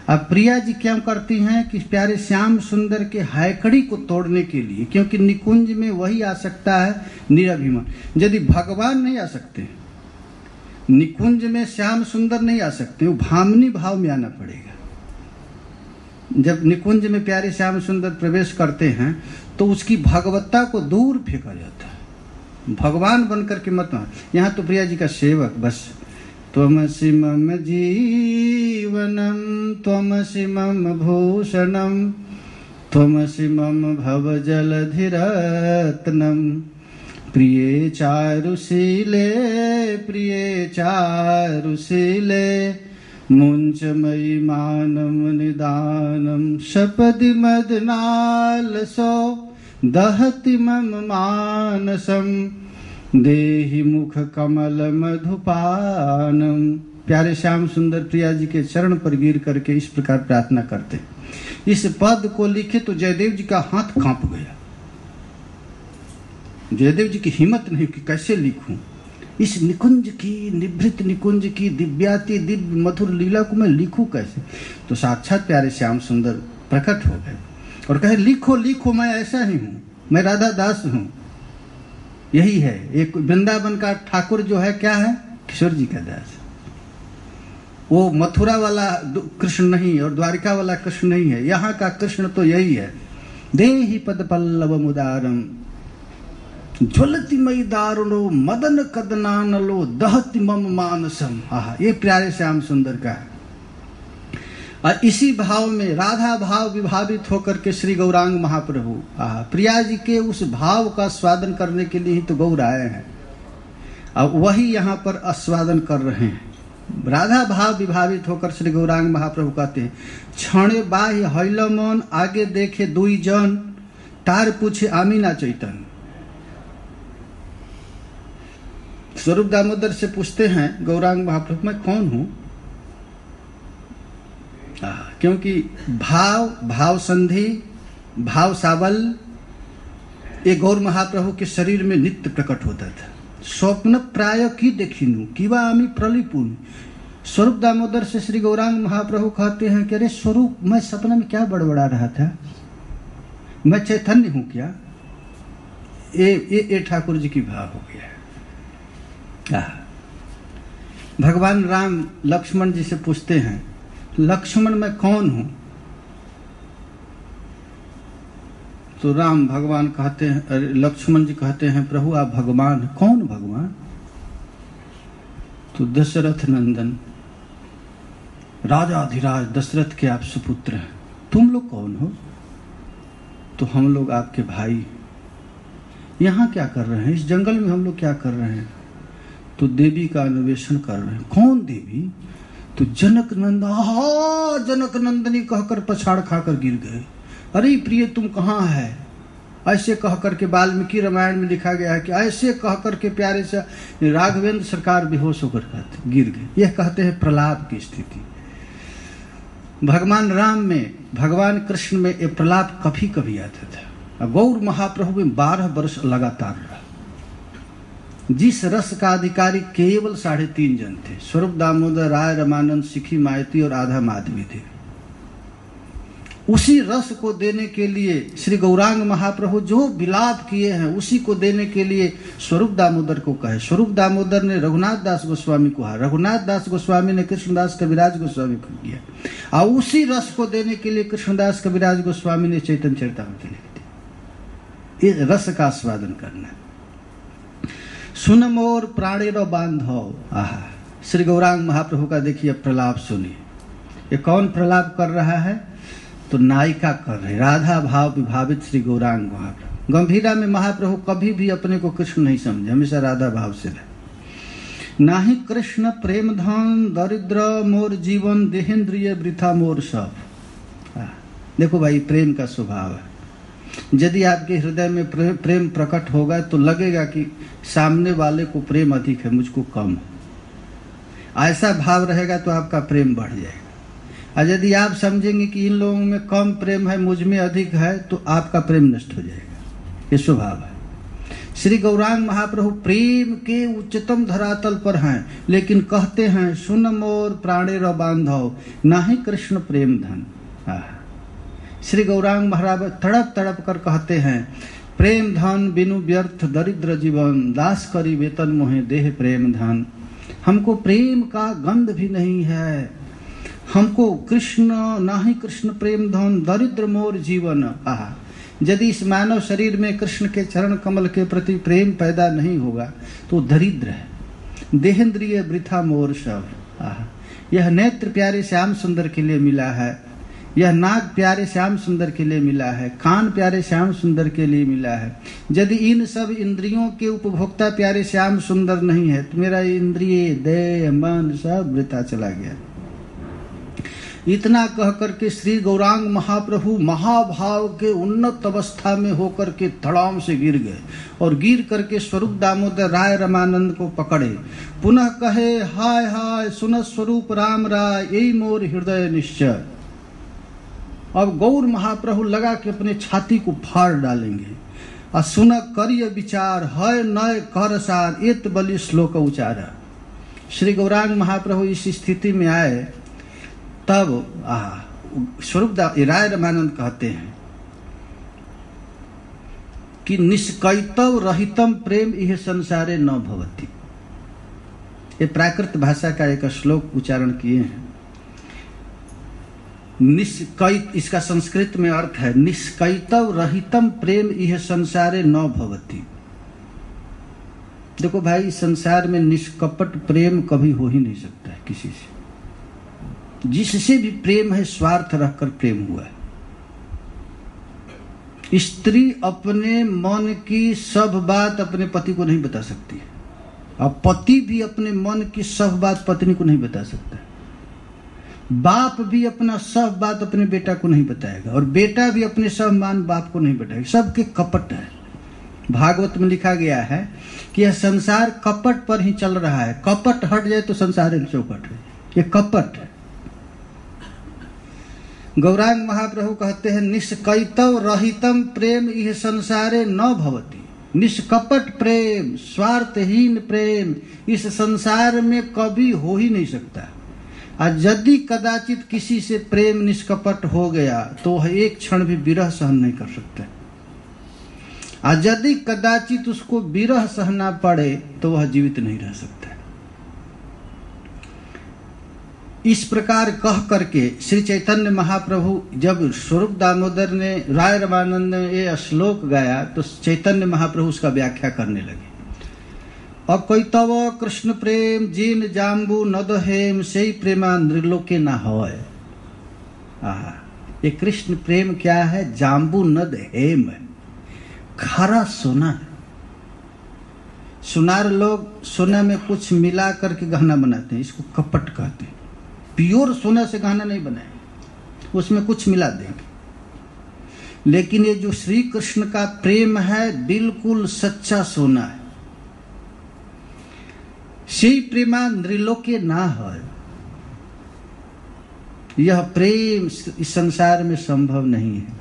S1: अब प्रिया जी क्या करती हैं कि प्यारे श्याम सुंदर के हैकड़ी को तोड़ने के लिए, क्योंकि निकुंज में वही आ सकता है निराभिमान। यदि भगवान नहीं आ सकते निकुंज में, श्याम सुंदर नहीं आ सकते, वो भामनी भाव में आना पड़ेगा। जब निकुंज में प्यारे श्याम सुंदर प्रवेश करते हैं तो उसकी भगवत्ता को दूर फेंका जाता है। भगवान बनकर के मत। यहाँ तो प्रिया जी का सेवक बस। त्वमसि मम जीवनम त्वमसि मम भूषणम त्वमसि मम भवजलधिरत्नम प्रिय चारुशीले प्रिय चारुशीले मुञ्चमयि मानं निदानं सपदि मदनालसो दहति मम मानसं देहि मुख कमल मधुपानम। प्यारे श्याम सुंदर प्रिया जी के चरण पर गिर करके इस प्रकार प्रार्थना करते। इस पद को लिखे तो जयदेव जी का हाथ कांप गया। जयदेव जी की हिम्मत नहीं कि कैसे लिखूं। इस निकुंज की निभृत निकुंज की दिव्याति दिव्य मधुर लीला को मैं लिखूं कैसे। तो साक्षात प्यारे श्याम सुंदर प्रकट हो गए और कहे लिखो लिखो, मैं ऐसा ही हूं, मैं राधा दास हूं। यही है, एक वृंदावन का ठाकुर जो है क्या है, किशोर जी का दास। वो मथुरा वाला कृष्ण नहीं और द्वारिका वाला कृष्ण नहीं है, यहाँ का कृष्ण तो यही है। देहि पद पल्लव मुदारम ज्वलति मई दारुणो मदन कदनानलो दहति मम मानसम। आहा, ये प्यारे श्याम सुंदर का है। और इसी भाव में राधा भाव विभावित होकर के श्री गौरांग महाप्रभु प्रिया जी के उस भाव का स्वादन करने के लिए ही तो गौर आए हैं। अब वही यहाँ पर आस्वादन कर रहे हैं। राधा भाव विभावित होकर श्री गौरांग महाप्रभु कहते हैं, क्षणे बाह्य हैल मन आगे देखे दुई जन तार पूछे आमीना चैतन। स्वरूप दामोदर से पूछते हैं गौरांग महाप्रभु, मैं कौन हूं? क्योंकि भाव संधि भाव साबल ये गौर महाप्रभु के शरीर में नित्य प्रकट होता था। स्वप्न प्राय की देखिनु किवा आमी प्रलिपुन। स्वरूप दामोदर से श्री गौरांग महाप्रभु कहते हैं कि अरे स्वरूप, मैं सपना में क्या बड़बड़ा रहा था, मैं चैतन्य हूं क्या? ये ठाकुर जी की भाव हो गया। भगवान राम लक्ष्मण जी से पूछते हैं, लक्ष्मण मैं कौन हूं? तो राम भगवान कहते हैं, लक्ष्मण जी कहते हैं, प्रभु आप भगवान। कौन भगवान? तो दशरथ नंदन राजाधिराज दशरथ के आप सुपुत्र हैं। तुम लोग कौन हो? तो हम लोग आपके भाई। यहाँ क्या कर रहे हैं? इस जंगल में हम लोग क्या कर रहे हैं? तो देवी का अन्वेषण कर रहे हैं। कौन देवी? तो जनक नंदन, जनक नंदनी कहकर पछाड़ खाकर गिर गए। अरे प्रिय तुम कहाँ है? ऐसे कहकर के वाल्मीकि रामायण में लिखा गया है कि ऐसे कहकर के प्यारे से राघवेंद्र सरकार बेहोश होकर गिर गए। यह कहते हैं प्रलाप की स्थिति। भगवान राम में, भगवान कृष्ण में ये प्रलाप कभी कभी आता था। गौर महाप्रभु में 12 वर्ष लगातार रहा। जिस रस का अधिकारी केवल 3.5 जन थे, स्वरूप दामोदर, राय रमानंद, सिखी मायती और आधा माधवी थे। उसी रस को देने के लिए श्री गौरांग महाप्रभु जो विलाप किए हैं उसी को देने के लिए स्वरूप दामोदर को कहे। स्वरूप दामोदर ने रघुनाथ दास गोस्वामी को कहा, रघुनाथ दास गोस्वामी ने कृष्णदास कविराज गोस्वामी को किया, और उसी रस को देने के लिए कृष्णदास कविराज गोस्वामी ने चैतन्य चरितामृत लिख दी। इस रस का आस्वादन करना। सुन मोर प्राणेर बांधव। श्री गौरांग महाप्रभु का देखिए प्रलाप सुनिए। ये कौन प्रलाप कर रहा है? तो नायिका कर रहे, राधा भाव विभावित श्री गौरांग महाप्रभु। गंभीरा में महाप्रभु कभी भी अपने को कृष्ण नहीं समझे, हमेशा राधा भाव से रहे। नाही कृष्ण प्रेम धन दरिद्र मोर जीवन देहेंद्रिय वृथा मोर सब। देखो भाई, प्रेम का स्वभाव है। यदि आपके हृदय में प्रेम प्रकट होगा तो लगेगा कि सामने वाले को प्रेम अधिक है, मुझको कम है। ऐसा भाव रहेगा तो आपका प्रेम बढ़ जाएगा। और यदि आप समझेंगे कि इन लोगों में कम प्रेम है, मुझ में अधिक है, तो आपका प्रेम नष्ट हो जाएगा। ये स्वभाव है। श्री गौरांग महाप्रभु प्रेम के उच्चतम धरातल पर हैं, लेकिन कहते हैं सुन मोर प्राणेर बांधव नाही कृष्ण प्रेम धन। श्री गौरांग महाराज तड़प तड़प कर कहते हैं, प्रेम धन बिनु व्यर्थ दरिद्र जीवन दास करी वेतन मोहे देह प्रेम धन। हमको प्रेम का गंध भी नहीं है, हमको कृष्ण नाही कृष्ण प्रेम धन दरिद्र मोर जीवन। यदि इस मानव शरीर में कृष्ण के चरण कमल के प्रति प्रेम पैदा नहीं होगा तो दरिद्र है। देहेंद्रिय वृथा मोर सब। यह नेत्र प्यारे श्याम सुंदर के लिए मिला है। यह नाक प्यारे श्याम सुंदर के लिए मिला है, कान प्यारे श्याम सुंदर के लिए मिला है। यदि इन सब इंद्रियों के उपभोक्ता प्यारे श्याम सुंदर नहीं है तो मेरा इंद्रिय देह मन सब वृथा चला गया। इतना कह करके श्री गौरांग महाप्रभु महाभाव के उन्नत अवस्था में होकर के धड़ाम से गिर गए और गिर करके स्वरूप दामोदर राय रामानंद को पकड़े। पुनः कहे, हाय हाय सुन स्वरूप राम राय, यही मोर हृदय निश्चय। अब गौर महाप्रभु लगा के अपने छाती को फाड़ डालेंगे। और सुन करिय विचार, है नय कर सार, एत बलि श्लोक उचारा। श्री गौरांग महाप्रभु इस स्थिति में आए तब स्वरूप राय रामानंद कहते हैं कि निष्कैतव रहितम प्रेम यह संसारे न भवति। ये प्राकृत भाषा का एक श्लोक उच्चारण किए हैं। निष्कैत, इसका संस्कृत में अर्थ है निष्कैतव रहितम प्रेम यह संसारे न भवति। देखो भाई, इस संसार में निष्कपट प्रेम कभी हो ही नहीं सकता है किसी से। जिससे भी प्रेम है स्वार्थ रखकर प्रेम हुआ है। स्त्री अपने मन की सब बात अपने पति को नहीं बता सकती है, और पति भी अपने मन की सब बात पत्नी को नहीं बता सकता। बाप भी अपना सब बात अपने बेटा को नहीं बताएगा, और बेटा भी अपने सब मान बाप को नहीं बताएगा। सबके कपट है। भागवत में लिखा गया है कि यह संसार कपट पर ही चल रहा है। कपट हट जाए तो संसार चौपट है। ये कपट है। गौरांग महाप्रभु कहते हैं निष्कैतव रहितम प्रेम यह संसारे न भवति। निष्कपट प्रेम, स्वार्थहीन प्रेम इस संसार में कभी हो ही नहीं सकता। आज यदि कदाचित किसी से प्रेम निष्कपट हो गया तो वह एक क्षण भी विरह सहन नहीं कर सकता। आज यदि कदाचित उसको विरह सहना पड़े तो वह जीवित नहीं रह सकता। इस प्रकार कह करके श्री चैतन्य महाप्रभु जब स्वरूप दामोदर ने राय रामानंद ने ये श्लोक गाया तो चैतन्य महाप्रभु उसका व्याख्या करने लगे। अब कोई तव कृष्ण प्रेम जिन जाम्बू नद हेम से प्रेमा नृलोके ना होय। ये कृष्ण प्रेम क्या है? जाम्बू नद हेम है, खारा सोना है। सुनार लोग सोना में कुछ मिला करके गहना बनाते हैं, इसको कपट कहते हैं। प्योर सोना से गहना नहीं बनाएंगे, उसमें कुछ मिला देंगे। लेकिन ये जो श्री कृष्ण का प्रेम है बिल्कुल सच्चा सोना है। श्री प्रेमा नृलोके ना है। यह प्रेम इस संसार में संभव नहीं है।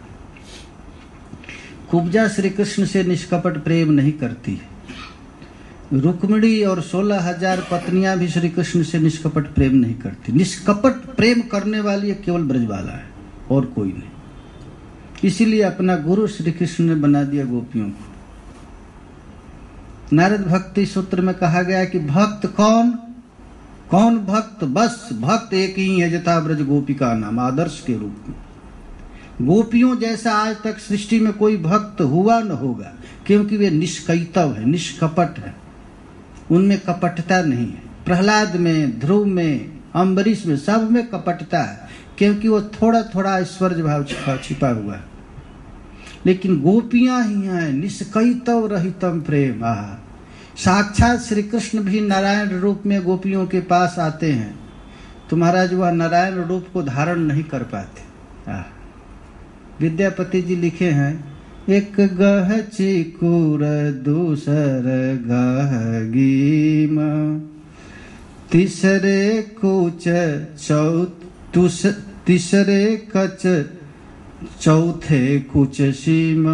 S1: कुब्जा श्री कृष्ण से निष्कपट प्रेम नहीं करती है। रुक्मिणी और 16,000 पत्नियां भी श्री कृष्ण से निष्कपट प्रेम नहीं करती। निष्कपट प्रेम करने वाली केवल ब्रजबाला है और कोई नहीं। इसीलिए अपना गुरु श्री कृष्ण ने बना दिया गोपियों को। नारद भक्ति सूत्र में कहा गया कि भक्त कौन? कौन भक्त? बस भक्त एक ही है, जथा ब्रज गोपिका नाम, आदर्श के रूप में। गोपियों जैसा आज तक सृष्टि में कोई भक्त हुआ न होगा, क्योंकि वे निष्कैतव है, निष्कपट है। उनमें कपटता नहीं है। प्रहलाद में, ध्रुव में, अम्बरीश में, सब में कपटता है, क्योंकि वो थोड़ा थोड़ा ऐश्वर्य भाव छिपा हुआ है। लेकिन गोपियां ही हैं निष्कैतव रहितम प्रेम। साक्षात श्री कृष्ण भी नारायण रूप में गोपियों के पास आते हैं तो महाराज वह नारायण रूप को धारण नहीं कर पाते। विद्यापति जी लिखे हैं, एक गह चिकुर दूसर गह गीम, तीसरे कुच तीसरे कच चौथे कुछ सीम।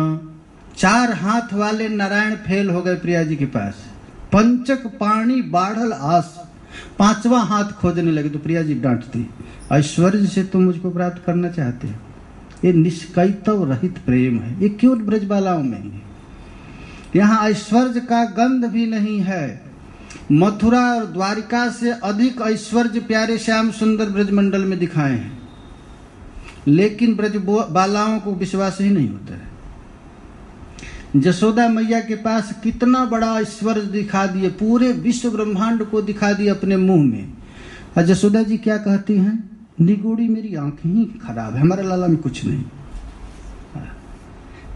S1: 4 हाथ वाले नारायण फेल हो गए प्रिया जी के पास। पंचक पाणी बाढ़ल आस, 5वां हाथ खोजने लगे तो प्रिया जी डांटती, ऐश्वर्य से तुम मुझको प्राप्त करना चाहते हो। ये निष्कैतव रहित प्रेम है। ये केवल ब्रजबालाओं में ही है। यहाँ ऐश्वर्य का गंध भी नहीं है। मथुरा और द्वारिका से अधिक ऐश्वर्य प्यारे श्याम सुंदर ब्रजमंडल में दिखाए हैं, लेकिन ब्रज बालाओं को विश्वास ही नहीं होता है। जसोदा मैया के पास कितना बड़ा ऐश्वर्य दिखा दिए, पूरे विश्व ब्रह्मांड को दिखा दिए अपने मुंह में। और जसोदा जी क्या कहती हैं? निगोड़ी मेरी आंखें ही खराब है, हमारे लाला में कुछ नहीं।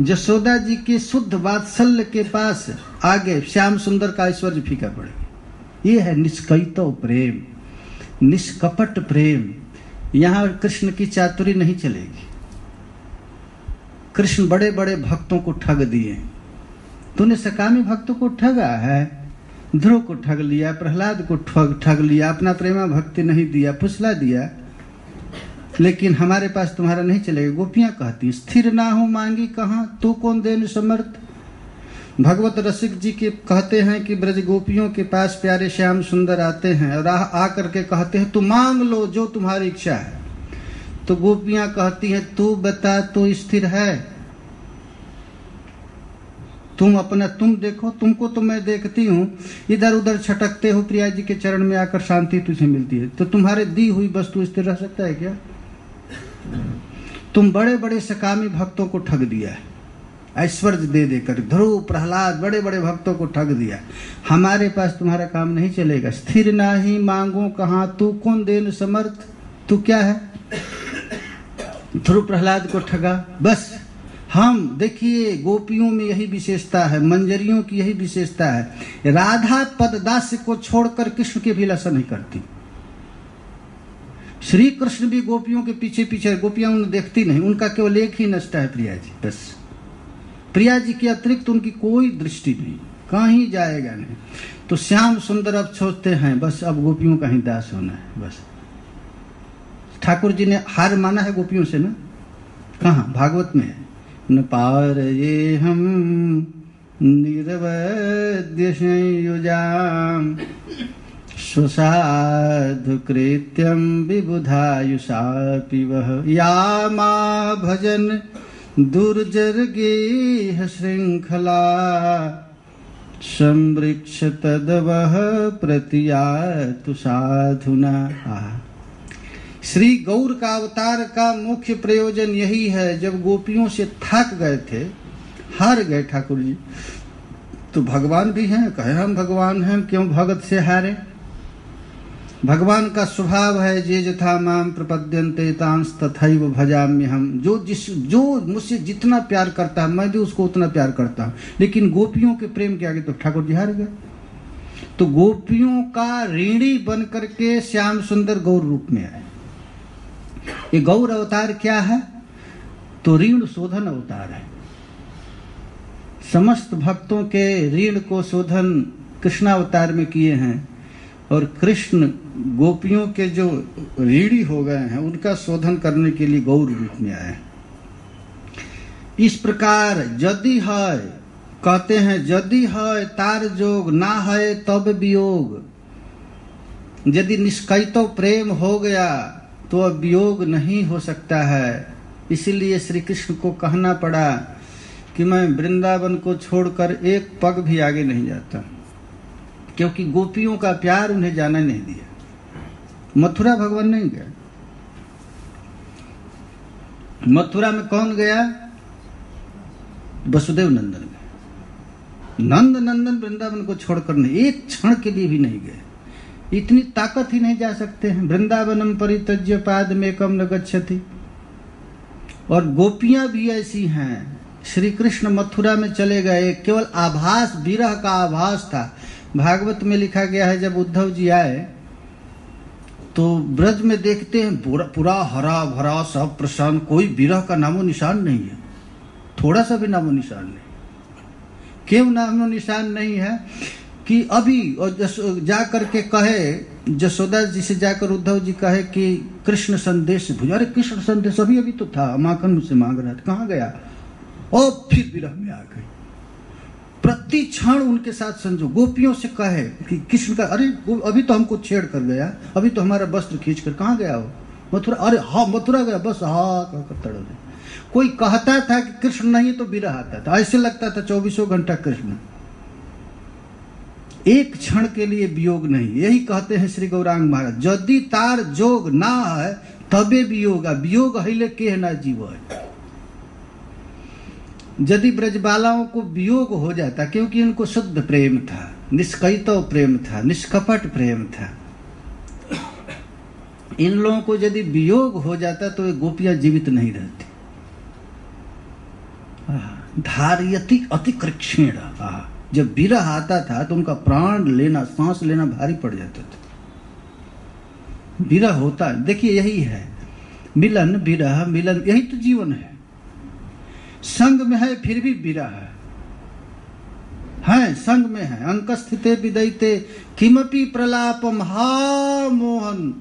S1: यशोदा जी के शुद्ध वात्सल्य के पास आगे श्याम सुंदर का ऐश्वर्य फीका पड़ेगा। ये है निष्कैतव प्रेम, निष्कपट प्रेम। यहां कृष्ण की चातुरी नहीं चलेगी। कृष्ण बड़े बड़े भक्तों को ठग दिए। तूने सकामी भक्तों को ठगा है, ध्रुव को ठग लिया, प्रहलाद को ठग लिया, अपना प्रेमा भक्ति नहीं दिया, फुसला दिया। लेकिन हमारे पास तुम्हारा नहीं चलेगा। गोपियां कहती स्थिर ना हो मांगी कहाँ, तू कौन देन समर्थ। भगवत रसिक जी के कहते हैं कि ब्रज गोपियों के पास प्यारे श्याम सुंदर आते हैं और आकर के कहते हैं तू मांग लो जो तुम्हारी इच्छा है। तो गोपियां कहती हैं तू बता, तू स्थिर है, तुम देखो, तुमको तो मैं देखती हूँ इधर उधर छटकते हो, प्रिया जी के चरण में आकर शांति तुझे मिलती है। तो तुम्हारे दी हुई वस्तु स्थिर रह सकता है क्या? तुम बड़े बड़े सकामी भक्तों को ठग दिया है, ऐश्वर्य दे देकर। ध्रुव प्रहलाद बड़े बड़े भक्तों को ठग दिया। हमारे पास तुम्हारा काम नहीं चलेगा। स्थिर नाही मांगो कहाँ, तू कौन देन समर्थ। तू क्या है? ध्रुव प्रहलाद को ठगा। बस हम देखिए, गोपियों में यही विशेषता है, मंजरियों की यही विशेषता है। राधा पददास्य को छोड़कर कृष्ण की अभिलाषा नहीं करती। श्री कृष्ण भी गोपियों के पीछे पीछे, गोपियां उन्हें देखती नहीं, उनका केवल एक ही नष्टा है प्रिया जी। बस प्रिया जी के अतिरिक्त उनकी कोई दृष्टि नहीं, कहीं जाएगा नहीं। तो श्याम सुंदर अब सोचते हैं बस अब गोपियों का ही दास होना है। बस ठाकुर जी ने हार माना है गोपियों से ना, कहाँ? भागवत में है, न पार ये हम निरवद्य संयुजाम स्वसाधु कृत्यम विबुधायुषापि वह यामा भजन दुर्जर गेह श्रृंखला संवृक्ष तदवह प्रतियातु साधुना। श्री गौर का अवतार का मुख्य प्रयोजन यही है। जब गोपियों से थक गए थे, हार गए ठाकुर जी, तो भगवान भी हैं, कहे हम भगवान हैं, क्यों भगत से हारे? भगवान का स्वभाव है जे यथा माम प्रपद्यन्ते तांस तथैव भजाम्य हम। जो मुझसे जितना प्यार करता है मैं भी उसको उतना प्यार करता हूँ। लेकिन गोपियों के प्रेम के आगे तो ठाकुर जी हार गए। तो गोपियों का ऋणी बन करके श्याम सुंदर गौर रूप में आए। ये गौर अवतार क्या है? तो ऋण शोधन अवतार है। समस्त भक्तों के ऋण को शोधन कृष्णावतार में किए हैं, और कृष्ण गोपियों के जो ऋणी हो गए हैं उनका शोधन करने के लिए गौर रूप में आए। इस प्रकार यदि है, कहते हैं यदि है तार जोग, ना है तब वियोग। यदि निष्कैतव प्रेम हो गया तो अब वियोग नहीं हो सकता है। इसीलिए श्री कृष्ण को कहना पड़ा कि मैं वृंदावन को छोड़कर एक पग भी आगे नहीं जाता, क्योंकि गोपियों का प्यार उन्हें जाना नहीं दिया। मथुरा भगवान नहीं गया। मथुरा में कौन गया? वसुदेव नंदन गए। नंद नंदन वृंदावन को छोड़कर नहीं, एक क्षण के लिए भी नहीं गए। इतनी ताकत ही नहीं जा सकते हैं। वृंदावनम परित्यज्य पादमेकम न गच्छति। और गोपियां भी ऐसी हैं। श्री कृष्ण मथुरा में चले गए, केवल आभास, विरह का आभास था। भागवत में लिखा गया है जब उद्धव जी आए तो ब्रज में देखते हैं पूरा हरा भरा सब प्रसन्न, कोई विरह का नामो निशान नहीं है, थोड़ा सा भी नामो निशान नहीं। क्यों नामो निशान नहीं है? कि अभी जा करके कहे, यशोदा जी से जाकर उद्धव जी कहे कि कृष्ण संदेश भेजो। अरे कृष्ण संदेश अभी तो था, माखन मुझसे मांग रहा था, कहाँ गया? और फिर विरह में आ गई। प्रति क्षण उनके साथ संजोग। गोपियों से कहे कि कृष्ण का, अरे अभी तो हमको छेड़ कर गया, अभी तो हमारा वस्त्र खींच कर, कहाँ गया हो? मथुरा। अरे हाँ मथुरा गया, बस हाँ कहकर तड़ गए। कोई कहता था कि कृष्ण नहीं तो विरह आता था, ऐसे लगता था 24 घंटा कृष्ण, एक क्षण के लिए वियोग नहीं। यही कहते हैं श्री गौरांग महाराज, यदि तार जोग ना है तबे वियोग, वियोग हिले के ना जीव है। यदि ब्रजबालाओं को वियोग हो जाता, क्योंकि उनको शुद्ध प्रेम था, निष्कैतव प्रेम था, निष्कपट प्रेम था, इन लोगों को यदि वियोग हो जाता तो ये गोपियां जीवित नहीं रहती। धार्यति अति कृक्षेण, जब विरह आता था तो उनका प्राण लेना, सांस लेना भारी पड़ जाता था। विरह होता है, देखिए यही है मिलन, विरह मिलन, यही तो जीवन है। संग में है फिर भी विरह है, संग में है। अंक स्थिते विदयते किमपि प्रलापम, हा मोहन।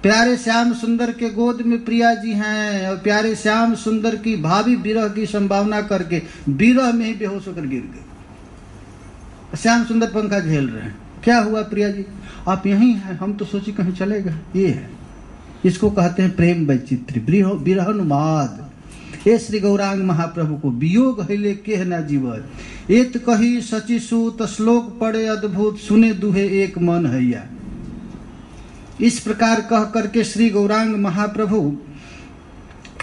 S1: प्यारे श्याम सुंदर के गोद में प्रिया जी हैं और प्यारे श्याम सुंदर की भावी विरह की संभावना करके विरह में ही बेहोश होकर गिर गए। श्याम सुंदर पंखा झेल रहे हैं। क्या हुआ प्रिया जी, आप यहीं हैं, हम तो सोचे कहीं चलेगा। ये है, इसको कहते हैं प्रेम वैचित्र्य, विरहनुमाद। ये श्री गौरांग महाप्रभु को वियोग हईले केह न जीवर, एत कही सची सूत, श्लोक पढ़े अद्भुत, सुने दुहे एक मन हैया। इस प्रकार कह करके श्री गौरांग महाप्रभु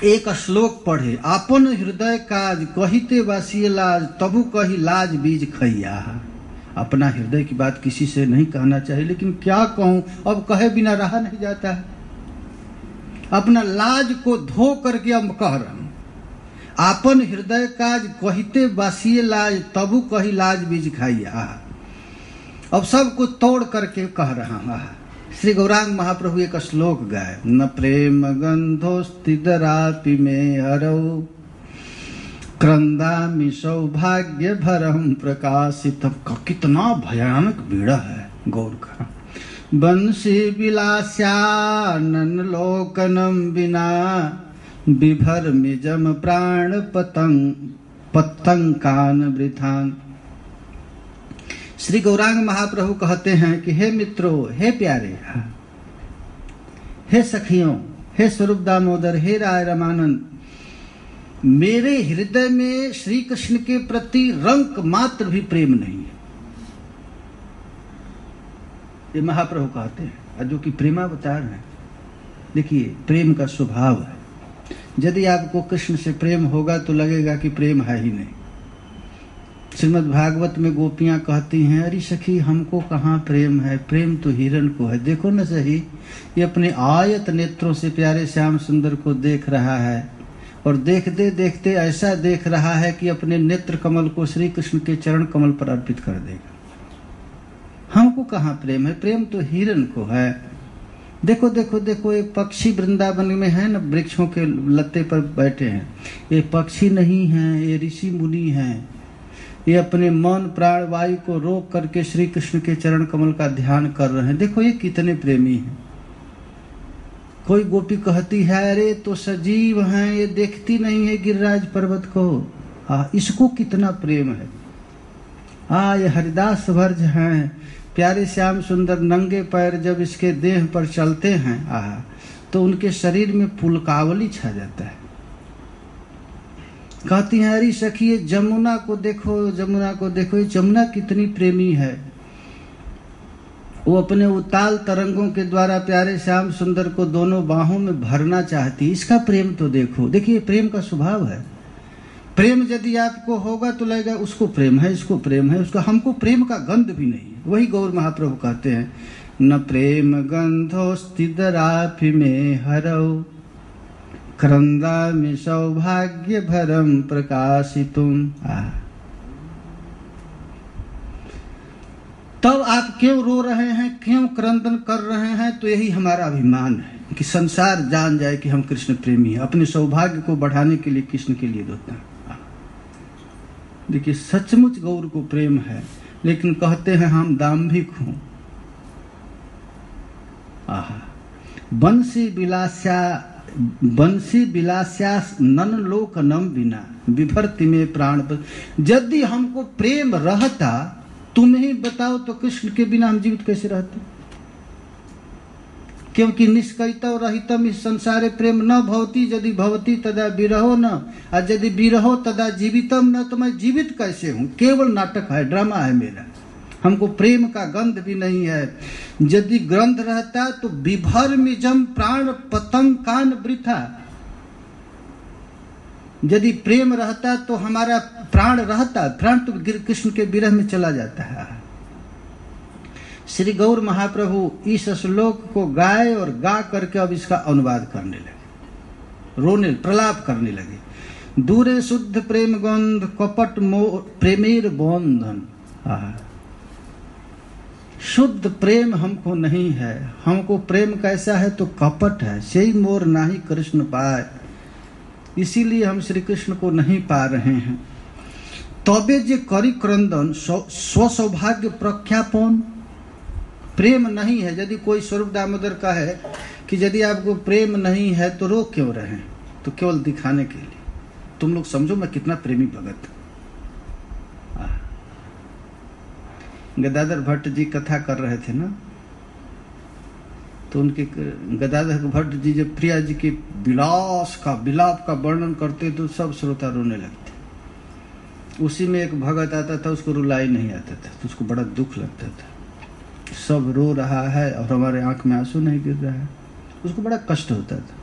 S1: एक श्लोक पढ़े, आपन हृदय काज कहिते वासिये लाज, तबु कही लाज बीज खैया। अपना हृदय की बात किसी से नहीं कहना चाहिए, लेकिन क्या कहूं, अब कहे बिना रहा नहीं जाता है। अपना लाज को धो करके अब कह रहा हूं, आपन हृदय काज कहिते वासिये लाज, तबु कही लाज बीज खाइया। अब सब कुछ तोड़ करके कह रहा हूं। श्री गौरांग महाप्रभु एक श्लोक गाए, न प्रेम गंधोस्ति दरापि में हरौ, क्रंदामि सौभाग्य भरम प्रकाशित। कितना भयानक बीड़ा है गौर का। बंसी विलास्यानन लोकनम बिना, विभर मिजम प्राण पतंकान वृथान। श्री गौरांग महाप्रभु कहते हैं कि हे मित्रों, हे प्यारे, हे सखियों, हे स्वरूप दामोदर, हे राय रमानंद, मेरे हृदय में श्री कृष्ण के प्रति रंक मात्र भी प्रेम नहीं है। ये महाप्रभु कहते हैं, जो कि प्रेमावतार है। देखिए प्रेम का स्वभाव है, यदि आपको कृष्ण से प्रेम होगा तो लगेगा कि प्रेम है ही नहीं। श्रीमद् भागवत में गोपियां कहती हैं, अरे सखी हमको कहाँ प्रेम है, प्रेम तो हिरण को है। देखो न सही, ये अपने आयत नेत्रों से प्यारे श्याम सुंदर को देख रहा है और देखते देखते ऐसा देख रहा है कि अपने नेत्र कमल को श्री कृष्ण के चरण कमल पर अर्पित कर देगा। हमको कहाँ प्रेम है, प्रेम तो हिरण को है। देखो देखो देखो, एक पक्षी वृंदावन में है न, वृक्षों के लत्ते पर बैठे हैं। ये पक्षी नहीं है, ये ऋषि मुनि हैं। ये अपने मन प्राण वायु को रोक करके श्री कृष्ण के चरण कमल का ध्यान कर रहे हैं। देखो ये कितने प्रेमी हैं। कोई गोपी कहती है, अरे तो सजीव हैं, ये देखती नहीं है गिरिराज पर्वत को। इसको कितना प्रेम है। ये हरिदास भर्ज हैं, प्यारे श्याम सुंदर नंगे पैर जब इसके देह पर चलते हैं तो उनके शरीर में पुलकावली छा जाता है। कहती हैं, अरे सखी ये जमुना को देखो, जमुना को देखो, ये जमुना कितनी प्रेमी है। वो अपने उताल तरंगों के द्वारा प्यारे श्याम सुंदर को दोनों बाहों में भरना चाहती। इसका प्रेम तो देखो। देखिए प्रेम का स्वभाव है। प्रेम यदि आपको होगा तो लगेगा उसको प्रेम है, इसको प्रेम है, उसका। हमको प्रेम का गंध भी नहीं है। वही गौर महाप्रभु कहते हैं, न प्रेम गंधोस्ति दरापि में हरौ, क्रंदामि सौभाग्य भरम प्रकाशितुम। तब आप क्यों रो रहे हैं, क्यों क्रंदन कर रहे हैं? तो यही हमारा अभिमान है कि संसार जान जाए कि हम कृष्ण प्रेमी हैं। अपने सौभाग्य को बढ़ाने के लिए कृष्ण के लिए रोते हैं। देखिए सचमुच गौर को प्रेम है, लेकिन कहते हैं हम दाम्भिक हूं। बंसी विलास्या नन लोकनम बिना, विभर्ति में प्राण। यदि हमको प्रेम रहता, तुम ही बताओ तो कृष्ण के बिना हम जीवित कैसे रहते? क्योंकि निष्कैतव रहितम इस संसारे प्रेम न भवती, यदि भवती तदा विरहो न, और यदि विरहो तदा जीवितम न। तो मैं जीवित कैसे हूँ? केवल नाटक है, ड्रामा है मेरा। हमको प्रेम का गंध भी नहीं है। यदि ग्रंथ रहता तो विभर मिजम प्राण पतंकान वृथा। यदि प्रेम रहता तो हमारा प्राण रहता, प्राण तो कृष्ण के विरह में चला जाता है। श्री गौर महाप्रभु इस श्लोक को गाए और गा करके अब इसका अनुवाद करने लगे, रोने प्रलाप करने लगे। दूरे शुद्ध प्रेम गंध कपट मोह प्रेमेर बंधन। शुद्ध प्रेम हमको नहीं है, हमको प्रेम कैसा है तो कपट है। सही मोर नाही कृष्ण पाए, इसीलिए हम श्री कृष्ण को नहीं पा रहे हैं। तबे जे करी क्रंदन स्व सौभाग्य प्रख्यापन। प्रेम नहीं है, यदि कोई स्वरूप दामोदर का है कि यदि आपको प्रेम नहीं है तो रो क्यों रहे, तो केवल दिखाने के लिए। तुम लोग समझो मैं कितना प्रेमी भगत। गदाधर भट्ट जी कथा कर रहे थे ना, तो उनके गदाधर भट्ट जी जब प्रिया जी के विलाप का वर्णन करते तो सब श्रोता रोने लगते। उसी में एक भगत आता था, उसको रुलाई नहीं आता था, तो उसको बड़ा दुख लगता था। सब रो रहा है और हमारे आंख में आंसू नहीं गिर रहा है, उसको बड़ा कष्ट होता था।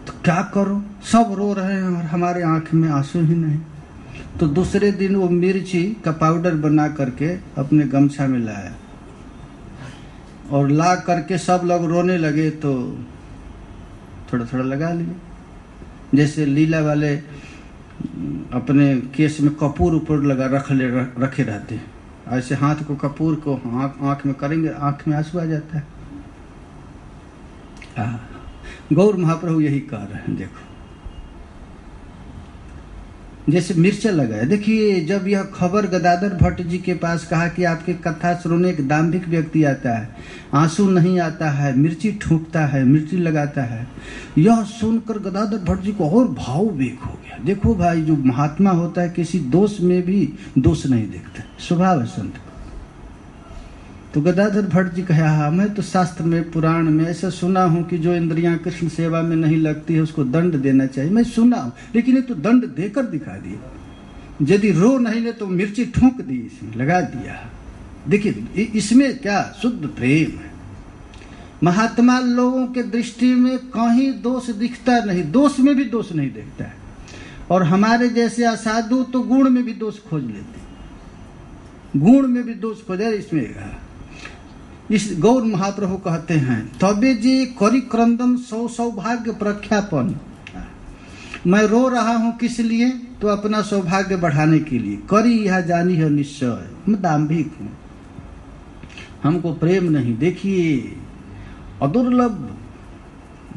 S1: तो क्या करो, सब रो रहे हैं और हमारे आंख में आंसू ही नहीं। तो दूसरे दिन वो मिर्ची का पाउडर बना करके अपने गमछा में लाया और ला करके सब लोग रोने लगे तो थोड़ा थोड़ा लगा लिए। जैसे लीला वाले अपने केस में कपूर ऊपर लगा रखे रहते हैं, ऐसे हाथ को कपूर को आंख में करेंगे, आंख में आंसू आ जाता है। गौर महाप्रभु यही कह रहे हैं। देखो जैसे मिर्चा लगाया। देखिए जब यह खबर गदाधर भट्ट जी के पास कहा कि आपके कथा सुनने एक दाम्भिक व्यक्ति आता है, आंसू नहीं आता है, मिर्ची ठूंकता है, मिर्ची लगाता है, यह सुनकर गदाधर भट्ट जी को और भाव वेग हो गया। देखो भाई, जो महात्मा होता है किसी दोष में भी दोष नहीं देखता, स्वभाव है संत का। तो गदाधर भट्ट जी कहा, मैं तो शास्त्र में पुराण में ऐसा सुना हूं कि जो इंद्रियां कृष्ण सेवा में नहीं लगती है उसको दंड देना चाहिए। मैं सुना हूं, लेकिन ये तो दंड देकर दिखा दिया। यदि रो नहीं ले तो मिर्ची ठोंक दी, इसमें लगा दिया। देखिए इसमें क्या शुद्ध प्रेम है। महात्मा लोगों के दृष्टि में कहीं दोष दिखता नहीं, दोष में भी दोष नहीं देखता है। और हमारे जैसे असाधु तो गुण में भी दोष खोज लेते, गुण में भी दोष खोजा। इसमें इस गौर महाप्रभु कहते हैं, तबे जे करी क्रंदन सौभाग्य प्रख्यापन। मैं रो रहा हूं किस लिए, तो अपना सौभाग्य बढ़ाने के लिए। करी यह जानी है निश्चय, मैं दाम्भिक हूं, हमको प्रेम नहीं। देखिए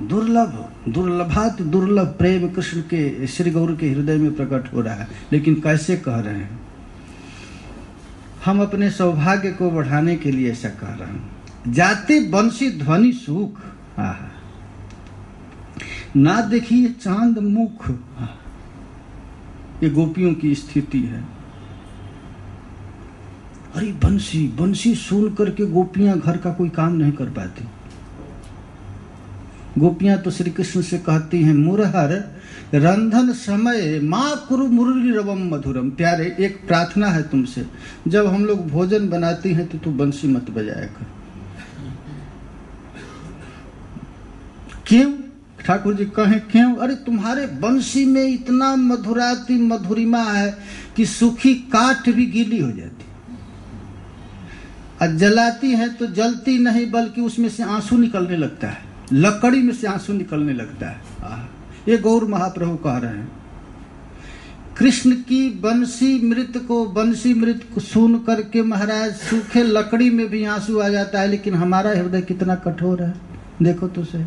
S1: दुर्लभात दुर्लभ प्रेम कृष्ण के श्री गौर के हृदय में प्रकट हो रहा है। लेकिन कैसे कह रहे हैं, हम अपने सौभाग्य को बढ़ाने के लिए ऐसा कह रहे हैं। जाते बंसी ध्वनि सुख, ना देखिए चांद मुख। ये गोपियों की स्थिति है। अरे बंसी सुन करके गोपियां घर का कोई काम नहीं कर पाती। गोपियां तो श्री कृष्ण से कहती हैं, मुरहर रंधन समय माँ कुरु मुरली रवम मधुरम। प्यारे, एक प्रार्थना है तुमसे, जब हम लोग भोजन बनाती हैं तो तू बंसी मत बजाया कर। क्यों? ठाकुर जी कहें क्यों? अरे तुम्हारे बंसी में इतना मधुराती मधुरिमा है कि सूखी काठ भी गीली हो जाती, और जलाती है तो जलती नहीं बल्कि उसमें से आंसू निकलने लगता है, लकड़ी में से आंसू निकलने लगता है। ये गौर महाप्रभु कह रहे हैं। कृष्ण की बंसी मृत को सुन करके महाराज सूखे लकड़ी में भी आंसू आ जाता है, लेकिन हमारा हृदय कितना कठोर है। देखो तो सही,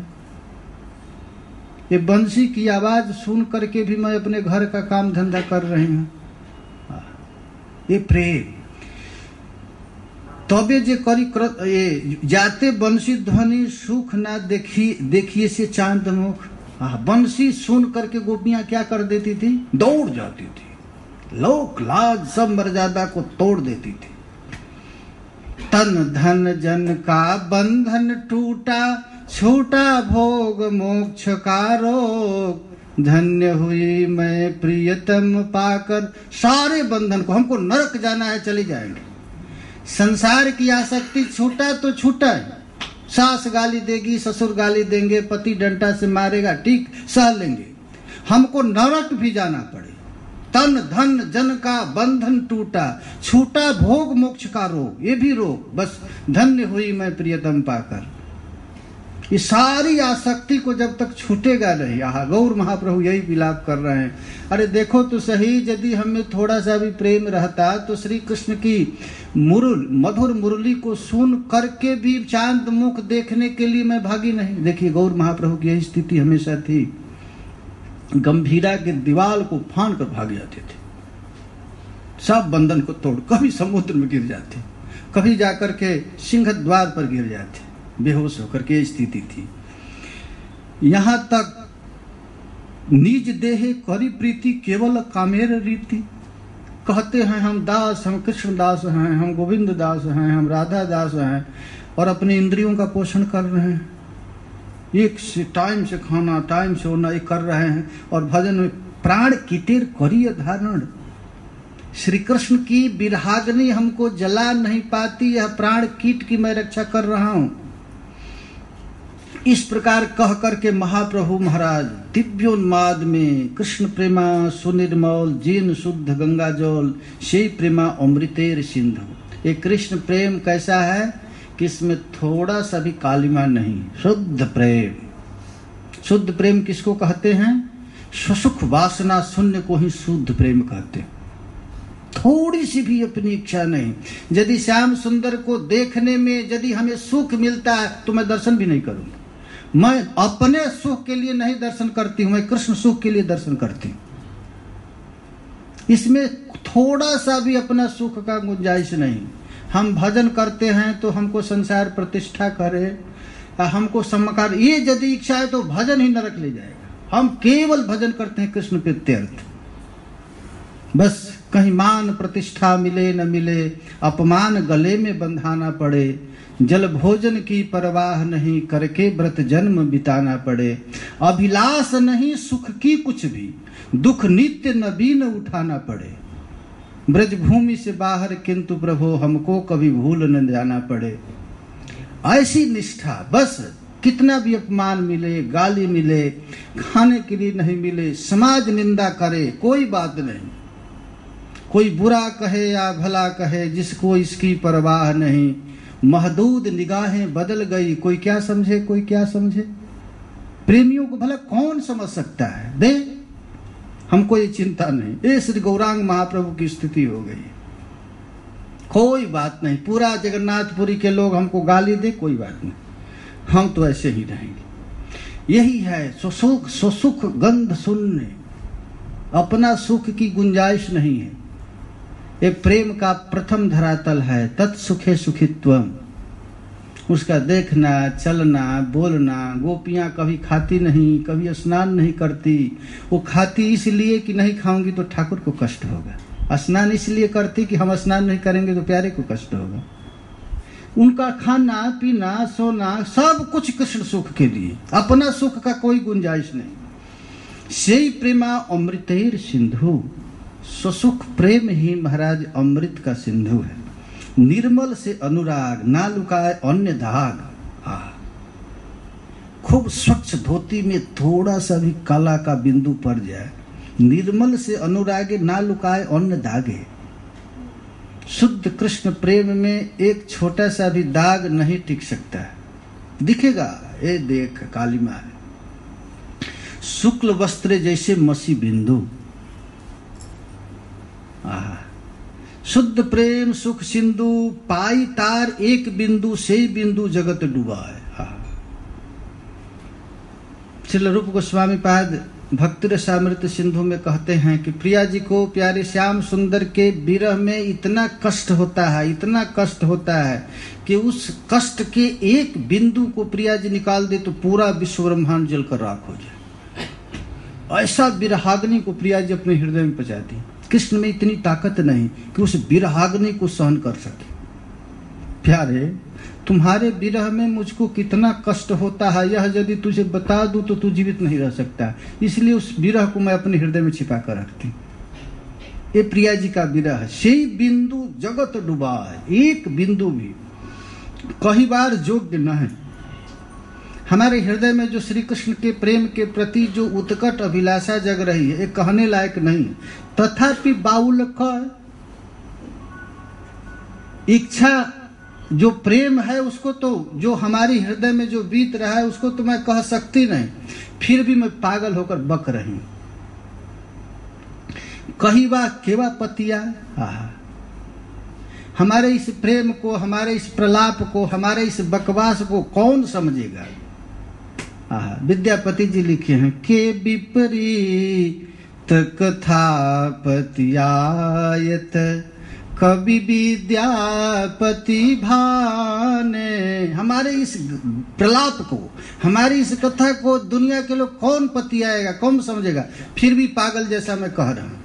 S1: ये बंसी की आवाज सुन करके भी मैं अपने घर का काम धंधा कर रही हूं। ये प्रेम। तबे जे करी जाते बंसी ध्वनि सुख ना देखिए से चांद मुख। बंसी सुन करके गोपियां क्या कर देती थी, दौड़ जाती थी, लोक लाज सब मर्यादा को तोड़ देती थी। तन धन जन का बंधन टूटा, छूटा भोग मोक्ष का रोग। धन्य हुई मैं प्रियतम पाकर सारे बंधन को। हमको नरक जाना है, चले जाएंगे। संसार की आसक्ति छूटा तो छूटा है। सास गाली देगी, ससुर गाली देंगे, पति डंडा से मारेगा, ठीक सह लेंगे। हमको नरक भी जाना पड़े तन धन जन का बंधन टूटा, छूटा भोग मोक्ष का रोग, ये भी रोग, बस धन्य हुई मैं प्रियतम पाकर। ये सारी आसक्ति को जब तक छूटेगा नहीं, गौर महाप्रभु यही विलाप कर रहे हैं। अरे देखो तो सही, यदि हमें थोड़ा सा भी प्रेम रहता तो श्री कृष्ण की मधुर मुरली को सुन करके भी चांद मुख देखने के लिए मैं भागी नहीं। देखिए गौर महाप्रभु की यही स्थिति हमेशा थी, गंभीरा के दीवाल को फाड़ कर भाग जाते थे, सब बंधन को तोड़, कभी समुद्र में गिर जाते, कभी जाकर के सिंह द्वार पर गिर जाते, बेहोश होकर के स्थिति थी। यहां तक निज देहे करी प्रीति केवल कामेर रीति, कहते हैं हम दास, हम कृष्ण दास हैं, हम गोविंद दास हैं, हम राधा दास हैं, और अपने इंद्रियों का पोषण कर रहे हैं, एक से टाइम से खाना टाइम से होना ये कर रहे हैं, और भजन में प्राण कीटेर करिय धारण। श्री कृष्ण की विरहाग्नि हमको जला नहीं पाती, यह प्राण कीट की मैं रक्षा कर रहा हूं। इस प्रकार कह करके महाप्रभु महाराज दिव्योन्माद में कृष्ण प्रेमा सुनिर्मल जीन शुद्ध गंगा जल से प्रेमा अमृतेर सिंधु। ये कृष्ण प्रेम कैसा है कि इसमें थोड़ा सा भी कालिमा नहीं, शुद्ध प्रेम। शुद्ध प्रेम किसको कहते हैं? सुसुख वासना शून्य को ही शुद्ध प्रेम कहते हैं। थोड़ी सी भी अपनी इच्छा नहीं। यदि श्याम सुंदर को देखने में यदि हमें सुख मिलता है तो मैं दर्शन भी नहीं करूंगा। मैं अपने सुख के लिए नहीं दर्शन करती हूं, मैं कृष्ण सुख के लिए दर्शन करती हूं। इसमें थोड़ा सा भी अपना सुख का गुंजाइश नहीं। हम भजन करते हैं तो हमको संसार प्रतिष्ठा करे, हमको समकार, ये यदि इच्छा है तो भजन ही नरक ले जाएगा। हम केवल भजन करते हैं कृष्ण प्रीत्यर्थ, बस कहीं मान प्रतिष्ठा मिले न मिले, अपमान गले में बंधाना पड़े, जल भोजन की परवाह नहीं, करके व्रत जन्म बिताना पड़े, अभिलाष नहीं सुख की कुछ भी, दुख नित्य नवीन उठाना पड़े, ब्रजभूमि से बाहर किंतु प्रभु हमको कभी भूल न जाना पड़े। ऐसी निष्ठा, बस कितना भी अपमान मिले, गाली मिले, खाने के लिए नहीं मिले, समाज निंदा करे, कोई बात नहीं, कोई बुरा कहे या भला कहे, जिसको इसकी परवाह नहीं, महदूद निगाहें बदल गई, कोई क्या समझे कोई क्या समझे। प्रेमियों को भला कौन समझ सकता है, दे हमको ये चिंता नहीं। ये श्री गौरांग महाप्रभु की स्थिति हो गई, कोई बात नहीं। पूरा जगन्नाथपुरी के लोग हमको गाली दे, कोई बात नहीं, हम तो ऐसे ही रहेंगे। यही है सुसुख गंध शून्य, अपना सुख की गुंजाइश नहीं है। एक प्रेम का प्रथम धरातल है तत्सुखे सुखित्वम, उसका देखना चलना बोलना। गोपियां कभी खाती नहीं, कभी स्नान नहीं करती। वो खाती इसलिए कि नहीं खाऊंगी तो ठाकुर को कष्ट होगा, स्नान इसलिए करती कि हम स्नान नहीं करेंगे तो प्यारे को कष्ट होगा। उनका खाना पीना सोना सब कुछ कृष्ण सुख के लिए, अपना सुख का कोई गुंजाइश नहीं। से प्रेमा अमृतेर सिंधु, सुसुख प्रेम ही महाराज अमृत का सिंधु है। निर्मल से अनुराग, ना लुकाए अन्य दाग। खूब स्वच्छ धोती में थोड़ा सा भी काला का बिंदु पड़ जाए, निर्मल से अनुरागे ना लुकाए अन्य दागे। शुद्ध कृष्ण प्रेम में एक छोटा सा भी दाग नहीं टिक सकता है, दिखेगा ये देख कालिमा है। शुक्ल वस्त्र जैसे मसी बिंदु, शुद्ध प्रेम सुख सिंधु, पाई तार एक बिंदु से बिंदु जगत डूबा है। श्रील रूप गोस्वामी पाद भक्ति रसामृत सिंधु में कहते हैं कि प्रिया जी को प्यारे श्याम सुंदर के विरह में इतना कष्ट होता है, इतना कष्ट होता है कि उस कष्ट के एक बिंदु को प्रिया जी निकाल दे तो पूरा विश्व ब्रह्मांड जलकर राख हो जाए। ऐसा विरहाग्नि को प्रिया जी अपने हृदय में पचाती। कृष्ण में इतनी ताकत नहीं कि उस विरहाग्नि को सहन कर सके। प्यारे, तुम्हारे विरह में मुझको कितना कष्ट होता है, यह यदि तुझे बता दूं तो तू जीवित नहीं रह सकता। इसलिए उस विरह को मैं अपने हृदय में छिपा कर रखती। ये प्रिया जी का विरह है। से बिंदु जगत डूबा है, एक बिंदु भी कई बार योग्य न है। हमारे हृदय में जो श्री कृष्ण के प्रेम के प्रति जो उत्कट अभिलाषा जग रही है, ये कहने लायक नहीं। तथापि बाउल का इच्छा जो प्रेम है उसको तो, जो हमारी हृदय में जो बीत रहा है उसको तो मैं कह सकती नहीं, फिर भी मैं पागल होकर बक रही हूं। कही बा केवा पतिया, हमारे इस प्रेम को, हमारे इस प्रलाप को, हमारे इस बकवास को कौन समझेगा। विद्यापति जी लिखे हैं, के विपरीत कथा पतियायत कवि विद्यापति भाने। हमारे इस प्रलाप को, हमारी इस कथा को दुनिया के लोग कौन पतियाएगा, कौन समझेगा, फिर भी पागल जैसा मैं कह रहा हूं।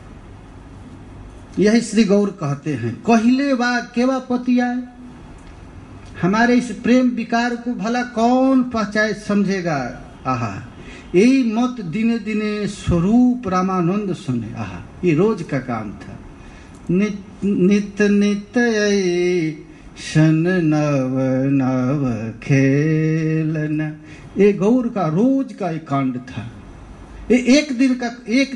S1: यही श्री गौर कहते हैं, कहिले बा केवा पतियाए। हमारे इस प्रेम विकार को भला कौन पहचाए समझेगा। यही मत दिने दिने स्वरूप रामानंद सुने। ये रोज का काम था। नित नित शन नव नव खेलन, ये गौर का रोज का एक कांड था। ये एक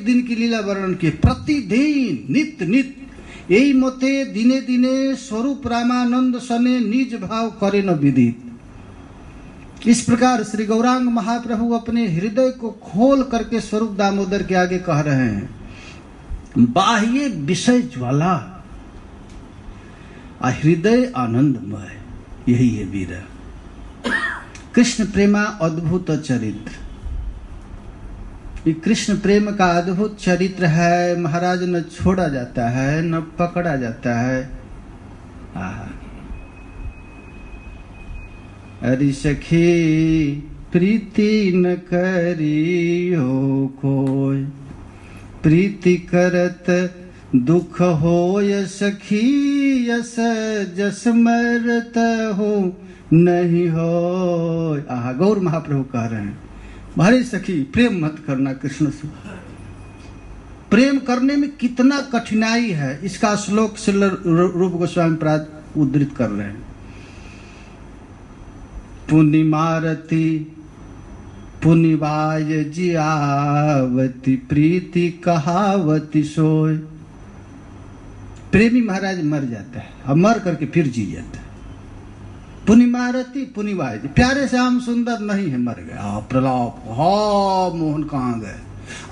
S1: दिन की लीला वर्णन किए। प्रतिदिन नित नित यही मते दिने दिने स्वरूप रामानंद सने निज भाव करे न विदित। इस प्रकार श्री गौरांग महाप्रभु अपने हृदय को खोल करके स्वरूप दामोदर के आगे कह रहे हैं, बाह्य विषय ज्वाला हृदय आनंदमय। यही है वीर कृष्ण प्रेमा अद्भुत चरित्र। ये कृष्ण प्रेम का अद्भुत चरित्र है। महाराज न छोड़ा जाता है न पकड़ा जाता है। अरे सखी प्रीति न करियो कोई, प्रीति करत दुख होय सखी, यस जस मरत हो नहीं हो। गौर महाप्रभु कह रहे हैं, भारी सखी प्रेम मत करना कृष्ण से। प्रेम करने में कितना कठिनाई है, इसका श्लोक श्रील रूप गोस्वामी प्रात उद्धृत कर रहे हैं। पुनिमारती पुनिवाय जियावती, प्रीति कहावती सोय। प्रेमी महाराज मर जाता है और मर करके फिर जी जाता है। पुनिमारती पुनिवाय, प्यारे श्याम सुंदर नहीं है, मर गया। प्रलाप, मोहन कहाँ गए,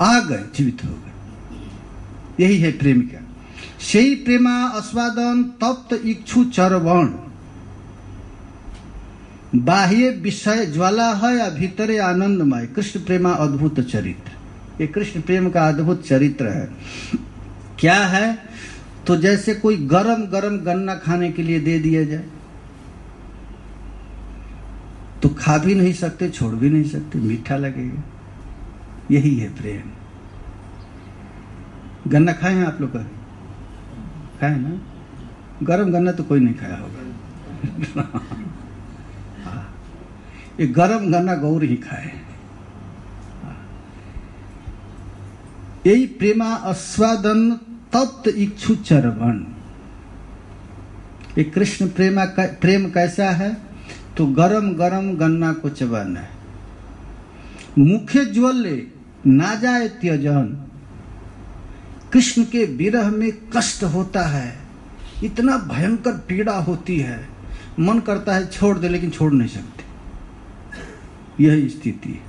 S1: आ गए, जीवित हो गए। यही है प्रेम का। सही प्रेमा आस्वादन तप्त इच्छु चरवण, बाह्य विषय ज्वाला है या भीतरे आनंदमय। कृष्ण प्रेमा अद्भुत चरित्र, ये कृष्ण प्रेम का अद्भुत चरित्र है। क्या है, तो जैसे कोई गरम गरम गन्ना खाने के लिए दे दिया जाए तो खा भी नहीं सकते, छोड़ भी नहीं सकते, मीठा लगेगा। यही है प्रेम। गन्ना खाए हैं आप लोग? खाए ना? गरम गन्ना तो कोई नहीं खाया होगा। ये गरम गन्ना गौर ही खाए। यही प्रेमा आस्वादन तप्त इच्छु चरवण। ये कृष्ण प्रेम कैसा है, तो गरम गरम गन्ना को चबाना है। मुखे ज्वले ना जाए त्यजन। कृष्ण के विरह में कष्ट होता है, इतना भयंकर पीड़ा होती है, मन करता है छोड़ दे, लेकिन छोड़ नहीं सकते। यही स्थिति है।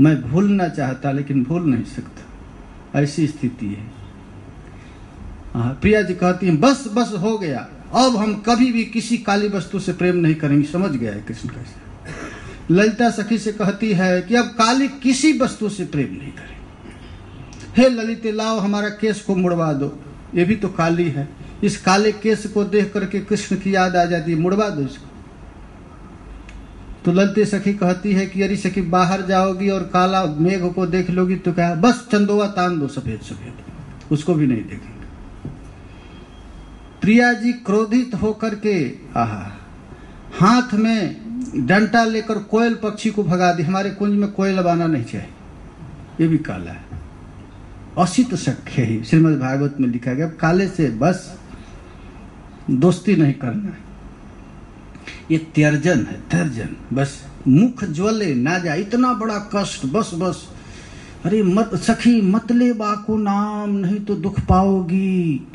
S1: मैं भूलना चाहता लेकिन भूल नहीं सकता, ऐसी स्थिति है। प्रिया जी कहती हैं, बस बस हो गया, अब हम कभी भी किसी काली वस्तु से प्रेम नहीं करेंगे। समझ गया है कृष्ण कैसे। ललिता सखी से कहती है कि अब काली किसी वस्तु से प्रेम नहीं करेंगे। हे ललिते, लाओ हमारा केस को मुड़वा दो, ये भी तो काली है। इस काले केस को देख करके कृष्ण की याद आ जाती है, मुड़वा दो इसको। तो ललिते सखी कहती है कि अरे सखी, बाहर जाओगी और काला मेघ को देख लोगी तो क्या, बस चंदोवा तान दो सफेद सफेद, उसको भी नहीं देखेंगे। प्रिया जी क्रोधित होकर के हाथ में डंटा लेकर कोयल पक्षी को भगा दी। हमारे कुंज में कोयल बाना नहीं चाहिए, ये भी काला है। असित सख्य ही श्रीमद् भागवत में लिखा गया, काले से बस दोस्ती नहीं करना है। ये त्यर्जन है, त्यर्जन। बस मुख ज्वले ना जाए, इतना बड़ा कष्ट, बस बस। अरे मत सखी मत ले बाको नाम, नहीं तो दुख पाओगी।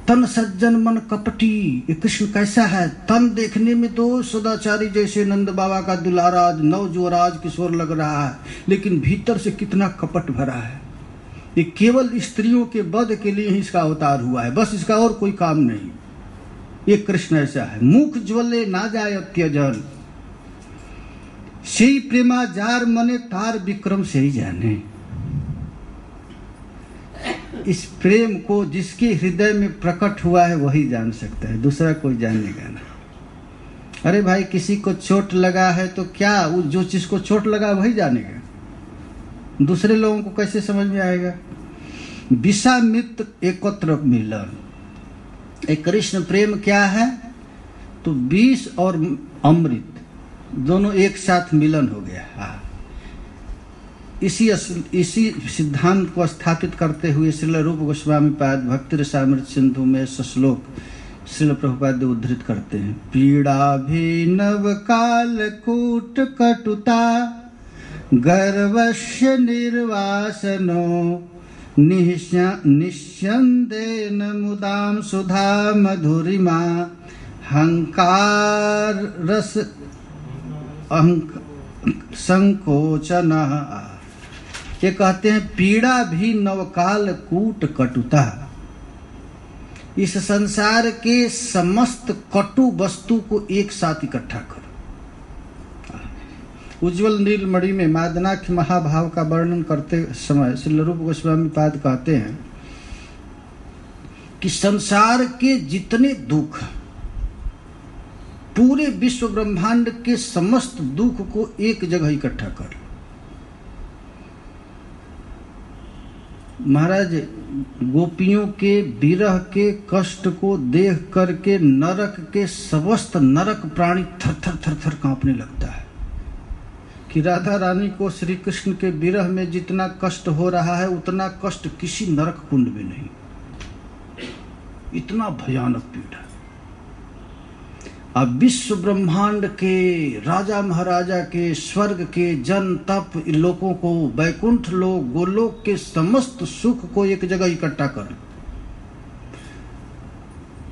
S1: तन सज्जन मन कपटी, ये कृष्ण कैसा है? तन देखने में तो सदाचारी जैसे नंद बाबा का दुलारा नव जुवराज किशोर लग रहा है, लेकिन भीतर से कितना कपट भरा है। ये केवल स्त्रियों के वध के लिए ही इसका अवतार हुआ है, बस इसका और कोई काम नहीं। ये कृष्ण ऐसा है। मुख ज्वले ना जाय अत्यजन, से प्रेमा जार मने तार विक्रम से ही जाने। इस प्रेम को जिसके हृदय में प्रकट हुआ है वही जान सकता है, दूसरा कोई जानेगा ना। अरे भाई किसी को चोट लगा है तो क्या वो जो चीज को चोट लगा वही जानेगा, दूसरे लोगों को कैसे समझ में आएगा? विषामित्र एकत्र मिलन। एक कृष्ण प्रेम क्या है? तो विष और अमृत दोनों एक साथ मिलन हो गया। हाँ, इसी सिद्धांत को स्थापित करते हुए श्रील रूप गोस्वामी पाद भक्ति रसामृत सिंधु में श्लोक श्रील प्रभुपाद उद्धृत करते हैं। पीड़ा भी नव काल कूट कटुता, गर्वस्य निर्वासनो, निस्यन्देन मुदाम सुधा मधुरिमा, हंकार रस संकोचन। ये कहते हैं पीड़ा भी नवकाल कूट कटुता, इस संसार के समस्त कटु वस्तु को एक साथ इकट्ठा करो। उज्ज्वल नीलमणि में मादनाख्य महाभाव का वर्णन करते समय श्री रूप गोस्वामी पाद कहते हैं कि संसार के जितने दुख, पूरे विश्व ब्रह्मांड के समस्त दुख को एक जगह इकट्ठा कर। महाराज गोपियों के विरह के कष्ट को देख करके नरक के समस्त नरक प्राणी थर थर थर थर कांपने लगता है कि राधा रानी को श्री कृष्ण के विरह में जितना कष्ट हो रहा है उतना कष्ट किसी नरक कुंड में नहीं। इतना भयानक पीड़ा। अब विश्व ब्रह्मांड के राजा महाराजा के, स्वर्ग के जन तप लोगों को, वैकुंठ लोक गोलोक के समस्त सुख को एक जगह इकट्ठा कर,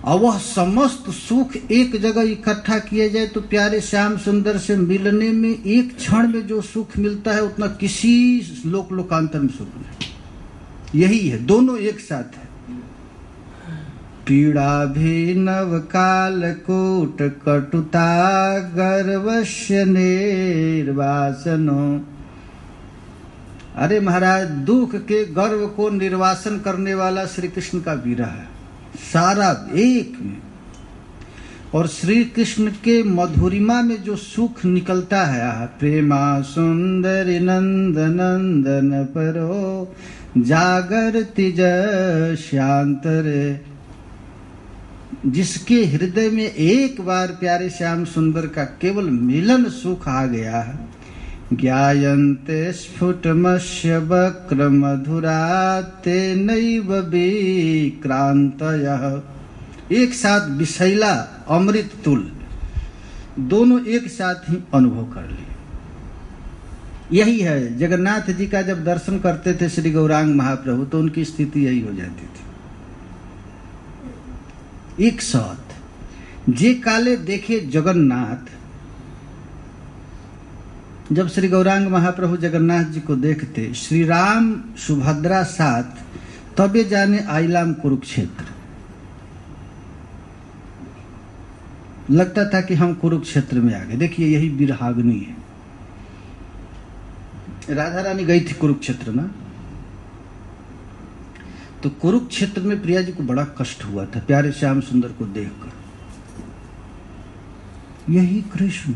S1: और वह समस्त सुख एक जगह इकट्ठा किए जाए तो प्यारे श्याम सुंदर से मिलने में एक क्षण में जो सुख मिलता है उतना किसी लोक लोकांतर में सुख नहीं। यही है, दोनों एक साथ है। पीड़ा भी नव काल कूट कटुता, गर्वस्य निर्वासनो। अरे महाराज दुख के गर्व को निर्वासन करने वाला श्री कृष्ण का विरह है, सारा एक में। और श्री कृष्ण के मधुरिमा में जो सुख निकलता है, प्रेमा सुंदरी नंद नंदन परो, जागरति जय शांतरे। जिसके हृदय में एक बार प्यारे श्याम सुंदर का केवल मिलन सुख आ गया है, ज्ञायन्ते स्फुटमस्य वक्र मधुरा तेनैव विक्रांतयः। एक साथ विषैला अमृत तुल दोनों एक साथ ही अनुभव कर लिए। यही है जगन्नाथ जी का जब दर्शन करते थे श्री गौरांग महाप्रभु तो उनकी स्थिति यही हो जाती थी। एक साथ जे काले देखे जगन्नाथ, जब श्री गौरांग महाप्रभु जगन्नाथ जी को देखते, श्री राम सुभद्रा साथ, तबे जाने आइलाम कुरुक्षेत्र। लगता था कि हम कुरुक्षेत्र में आ गए। देखिए यही विरहाग्नि है। राधा रानी गई थी कुरुक्षेत्र ना, तो कुरुक्षेत्र में प्रिया जी को बड़ा कष्ट हुआ था प्यारे श्याम सुंदर को देखकर। यही कृष्ण,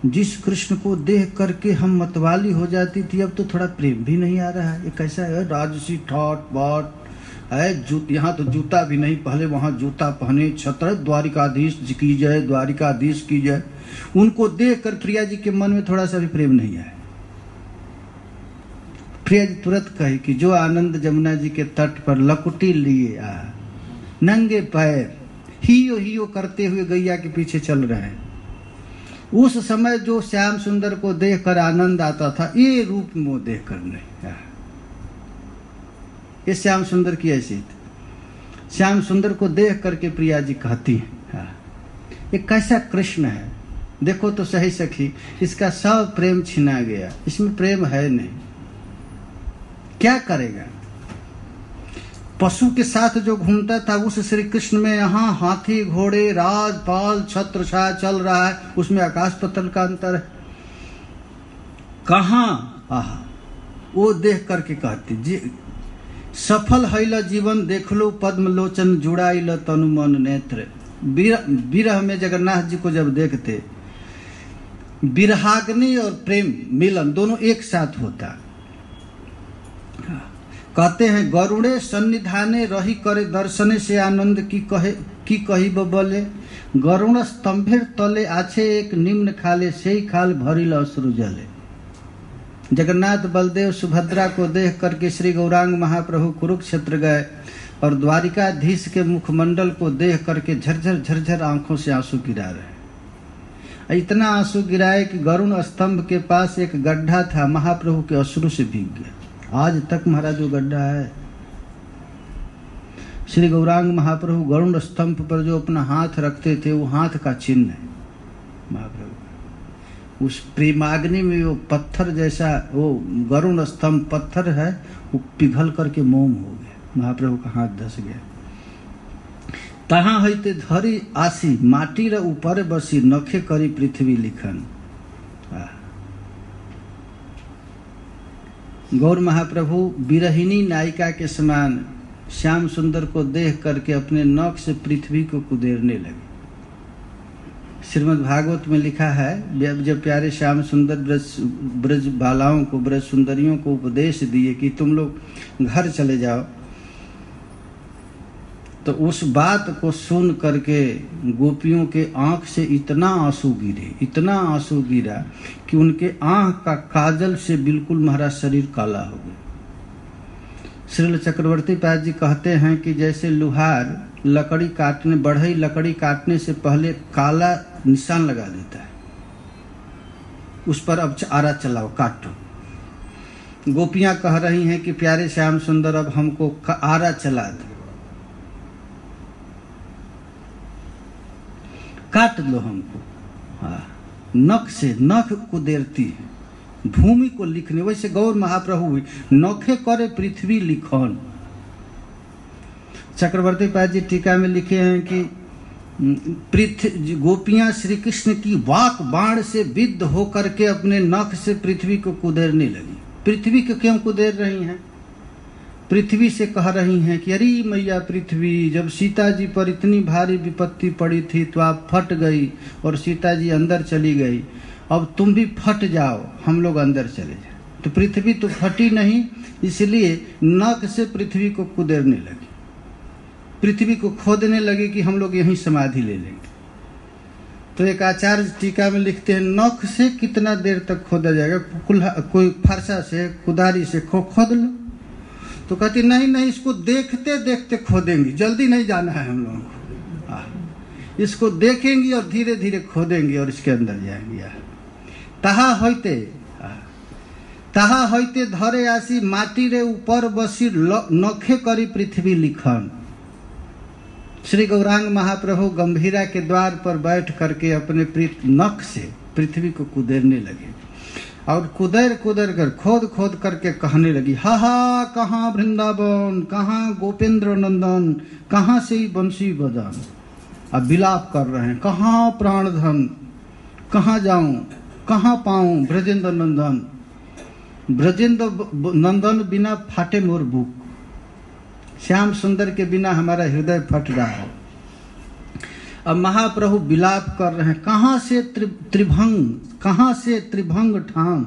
S1: जिस कृष्ण को देख करके हम मतवाली हो जाती थी, अब तो थोड़ा प्रेम भी नहीं आ रहा है। ये कैसा है, राजसी ठाट बाट है। यहाँ तो जूता भी नहीं, पहले वहां जूता पहने, छत्र द्वारिकाधीश की जय, द्वारिकाधीश की जय। उनको देख कर प्रिया जी के मन में थोड़ा सा भी प्रेम नहीं आया। प्रिया जी तुरंत कही कि जो आनंद जमुना जी के तट पर लकुटी लिए आ, नंगे पैर हियो करते हुए गैया के पीछे चल रहे हैं। उस समय जो श्याम सुंदर को देखकर आनंद आता था, ये रूप में देखकर नहीं। ये श्याम सुंदर की ऐसी थी। श्याम सुंदर को देख करके प्रिया जी कहती हैं, ये कैसा कृष्ण है, देखो तो सही सखी, इसका सब प्रेम छिना गया, इसमें प्रेम है नहीं, क्या करेगा। पशु के साथ जो घूमता था उस श्री कृष्ण में यहाँ हाथी घोड़े राजपाल छत्र छाया चल रहा है, उसमें आकाश पतल का अंतर है। कहाँ वो देख करके कहती जी, सफल हैल जीवन देख लो पद्म लोचन जुड़ाइल तनु मन नेत्र। विरह में जगन्नाथ जी को जब देखते, विरहाग्नि और प्रेम मिलन दोनों एक साथ होता। कहते हैं गरुड़े सन्निधाने रही करे दर्शने से आनंद की कही बबले, गरुण स्तंभेर तले आछे एक निम्न खाले से ही खाल भरिल अश्रु जले। जगन्नाथ बलदेव सुभद्रा को देख करके श्री गौरांग महाप्रभु कुरुक्षेत्र गए और द्वारिकाधीश के मुखमंडल को देख करके झरझर झरझर आंखों से आंसू गिरा रहे। इतना आंसू गिराए कि गरुण स्तंभ के पास एक गड्ढा था, महाप्रभु के अश्रु से भीग गया। आज तक महाराज वो गड्ढा है। श्री गौरांग महाप्रभु गरुण स्तंभ पर जो अपना हाथ रखते थे, वो हाथ का चिन्ह है महाप्रभु। उस प्रेमाग्नि में वो पत्थर जैसा, वो गरुण स्तंभ पत्थर है, वो पिघल करके मोम हो गया, महाप्रभु का हाथ धस गया। तहाँ हईते धरी आसी माटी रे ऊपर बसी नखे करी पृथ्वी लिखन। गौर महाप्रभु विरहिणी नायिका के समान श्याम सुंदर को देख करके अपने नख से पृथ्वी को कुदेरने लगे। श्रीमद् भागवत में लिखा है, जब प्यारे श्याम सुंदर ब्रज बालाओं को, ब्रज सुंदरियों को उपदेश दिए कि तुम लोग घर चले जाओ, तो उस बात को सुन करके गोपियों के आंख से इतना आंसू गिरा कि उनके आंख का काजल से बिल्कुल महाराज शरीर काला हो गया। श्रील चक्रवर्ती पाद जी कहते हैं कि जैसे लुहार लकड़ी काटने, बढ़ई लकड़ी काटने से पहले काला निशान लगा देता है, उस पर अब आरा चलाओ, काटो। गोपियां कह रही हैं कि प्यारे श्याम सुंदर अब हमको आरा चला दो, काट लो हमको। नख से नख कुदेरती है भूमि को लिखने, वैसे गौर महाप्रभु नखे करे पृथ्वी लिखन। चक्रवर्ती पाद जी टीका में लिखे हैं कि गोपियां श्री कृष्ण की वाक बाण से विद्ध होकर के अपने नख से पृथ्वी को कुदेरने लगी। पृथ्वी को क्यों कुदेर रही हैं? पृथ्वी से कह रही हैं कि अरे मैया पृथ्वी, जब सीता जी पर इतनी भारी विपत्ति पड़ी थी तो आप फट गई और सीता जी अंदर चली गई, अब तुम भी फट जाओ, हम लोग अंदर चले जाए। तो पृथ्वी तो फटी नहीं, इसलिए नख से पृथ्वी को कुदेरने लगी, पृथ्वी को खोदने लगे कि हम लोग यहीं समाधि ले लेंगे। तो एक आचार्य टीका में लिखते हैं, नख से कितना देर तक खोदा जाएगा? कोई फरसा से, कुदारी से खोद लो। तो कहती नहीं नहीं, इसको देखते देखते खोदेंगे, जल्दी नहीं जाना है हम लोगों को, इसको देखेंगे और धीरे धीरे खोदेंगे और इसके अंदर जाएंगे। ताहा होते धरे आसी माटी रे ऊपर बसी नखे करी पृथ्वी लिखन। श्री गौरांग महाप्रभु गंभीरा के द्वार पर बैठ करके अपने नख से पृथ्वी को कुदेरने लगे और कुदेर कर खोद करके कहने लगी, हा कहाँ वृंदावन, कहाँ गोपेंद्र नंदन, कहाँ से ही बंसी बदन। अब विलाप कर रहे हैं, कहाँ प्राणधन, कहाँ जाऊं, कहाँ पाऊं ब्रजेंद्र नंदन। ब्रजेंद्र नंदन बिना फाटे मोर बुक, श्याम सुंदर के बिना हमारा हृदय फट रहा है। अब महाप्रभु विलाप कर रहे हैं, कहाँ से त्रिभंग ठाम।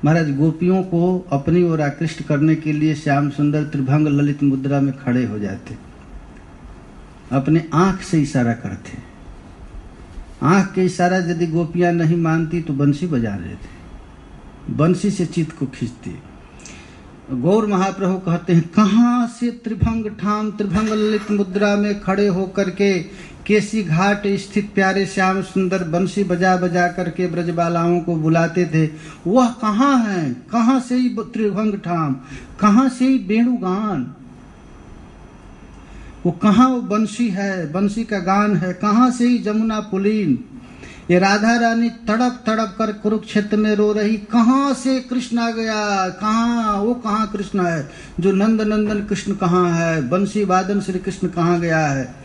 S1: महाराज गोपियों को अपनी ओर आकृष्ट करने के लिए श्याम सुंदर त्रिभंग ललित मुद्रा में खड़े हो जाते, अपने आंख से इशारा करते। आंख के इशारा यदि गोपियां नहीं मानती तो बंसी बजा लेते, बंसी से चित्त को खींचती। गौर महाप्रभु कहते हैं, कहाँ से त्रिभंग ठाम त्रिभंग ललित मुद्रा में खड़े होकर के केसी घाट स्थित प्यारे श्याम सुंदर बंसी बजा बजा करके ब्रजबालाओं को बुलाते थे, वह कहाँ है? कहाँ से ही त्रिभंग ठाम, कहाँ से ही वेणुगान, वो कहाँ वो बंसी है, बंसी का गान है, कहाँ से ही जमुना पुलीन। ये राधा रानी तड़प तड़प कर कुरुक्षेत्र में रो रही, कहाँ से कृष्ण आ गया, कहाँ वो, कहाँ कृष्ण है, जो नंद नंदन कृष्ण कहाँ है, बंसी वादन श्री कृष्ण कहाँ गया है,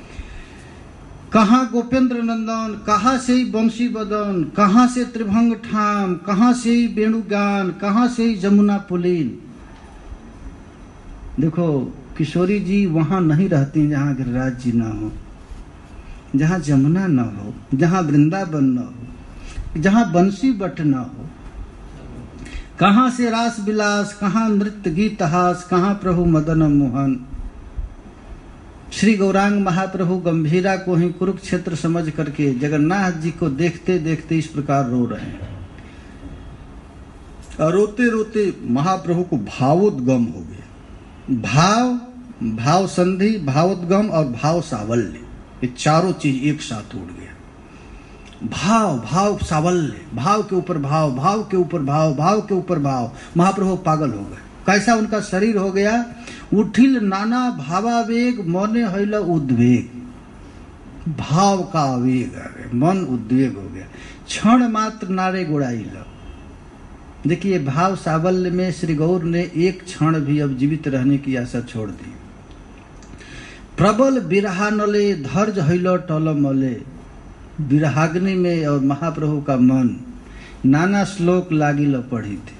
S1: कहाँ गोपेंद्र नंदन, कहाँ से ही बंसी बदन, कहाँ से त्रिभंग ठाम, कहाँ से ही वेणुगान, कहाँ से ही जमुना पुलीन। देखो किशोरी जी वहां नहीं रहती जहां गिरिराज जी ना हो, जहां जमुना न हो, जहां वृंदावन न हो, जहां बंसी बट न हो। कहां से रास विलास, कहां नृत्य गीत हास, कहां प्रभु मदन मोहन। श्री गौरांग महाप्रभु गंभीरा को ही कुरुक्षेत्र समझ करके जगन्नाथ जी को देखते देखते इस प्रकार रो रहे हैं, और रोते रोते महाप्रभु को भावोद्गम हो गया। भाव, भाव संधि, भावोद्गम और भाव सावल्य, ये चारों चीज एक साथ उड़ गया। भाव, भाव सावल्य, भाव के ऊपर भाव, भाव के ऊपर भाव, भाव के ऊपर भाव। महाप्रभु पागल हो गए। कैसा उनका शरीर हो गया? उठिल नाना भावावेग मने हईल उद्वेग। भाव का आवेग आ गया, मन उद्वेग हो गया। क्षण मात्र नारे गुड़ाई। देखिए भाव सावल्य में श्री गौर ने एक क्षण भी अब जीवित रहने की आशा छोड़ दी। प्रबल बिरहानले धर्ज हईल टलमले। बिरहाग्नि में और महाप्रभु का मन नाना श्लोक लागिल पढ़ी थे।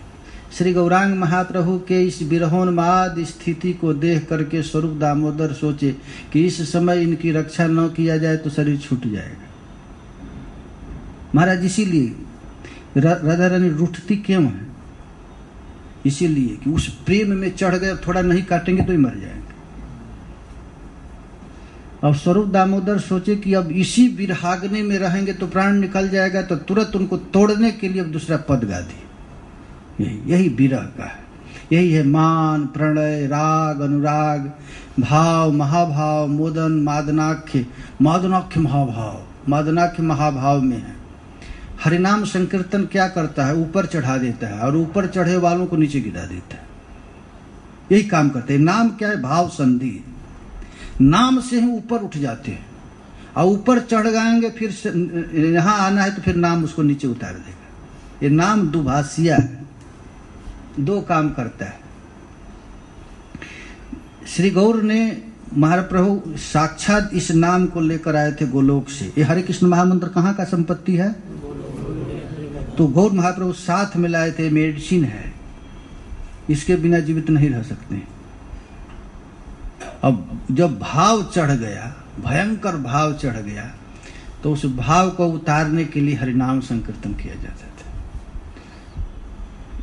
S1: श्री गौरांग महाप्रभु के इस विरहोन्माद स्थिति को देख करके स्वरूप दामोदर सोचे कि इस समय इनकी रक्षा न किया जाए तो शरीर छूट जाएगा। महाराज इसीलिए राधा रानी रूठती क्यों है? इसीलिए कि उस प्रेम में चढ़ गए, थोड़ा नहीं काटेंगे तो ही मर जाएंगे। अब स्वरूप दामोदर सोचे कि अब इसी विरहाग्नि में रहेंगे तो प्राण निकल जाएगा, तो तुरंत उनको तोड़ने के लिए अब दूसरा पद गा दी। यही विरह का है, यही है मान, प्रणय, राग, अनुराग, भाव, महाभाव, मोदन, मादनाख्य। मादनाख्य महाभाव, मादनाख्य महाभाव में है। हरिनाम संकीर्तन क्या करता है? ऊपर चढ़ा देता है और ऊपर चढ़े वालों को नीचे गिरा देता है। यही काम करते हैं। नाम क्या है? भाव संधि। नाम से ही ऊपर उठ जाते हैं, और ऊपर चढ़ जाएंगे फिर यहाँ आना है तो फिर नाम उसको नीचे उतार देगा। ये नाम दुभाषिया है, दो काम करता है। श्री गौर ने महाप्रभु साक्षात इस नाम को लेकर आए थे गोलोक से। ये हरे कृष्ण महामंत्र कहाँ का संपत्ति है? तो गौर महाप्रभु साथ में लाए थे, मेडिसिन है, इसके बिना जीवित नहीं रह सकते। अब जब भाव चढ़ गया, भयंकर भाव चढ़ गया, तो उस भाव को उतारने के लिए हरिनाम संकीर्तन किया जाता था।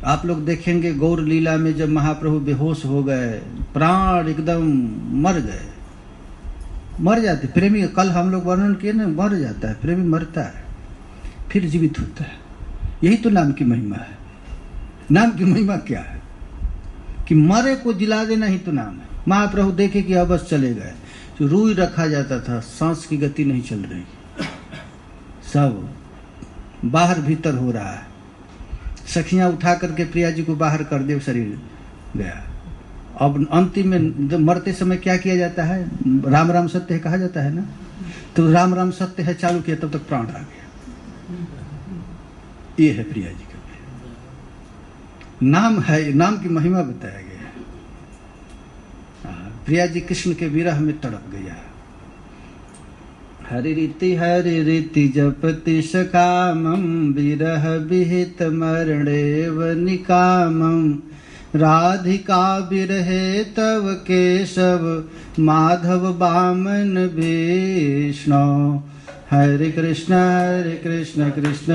S1: आप लोग देखेंगे गौर लीला में जब महाप्रभु बेहोश हो गए, प्राण एकदम मर गए, मर जाते प्रेमी। कल हम लोग वर्णन किए ना, मर जाता है प्रेमी, मरता है फिर जीवित होता है। यही तो नाम की महिमा है। नाम की महिमा क्या है? कि मरे को जिला देना ही तो नाम है। महाप्रभु देखे कि अब बस चले गए, तो रूई रखा जाता था, सांस की गति नहीं चल रही, सब बाहर भीतर हो रहा है। सखियां उठा करके प्रिया जी को बाहर कर दे, शरीर गया। अब अंतिम में जब मरते समय क्या किया जाता है? राम राम सत्य है कहा जाता है ना, तो राम राम सत्य है चालू किया, तब तक प्राण आ गया। ये है प्रिया जी का नाम है, नाम की महिमा बताया गया। प्रिया जी कृष्ण के विरह में तड़प गया। हरि रीति जपति सकामं विरह विहित मरणेव निकामं। राधिका विरहे तव केशव माधव बामन विष्णु। हरे कृष्ण कृष्ण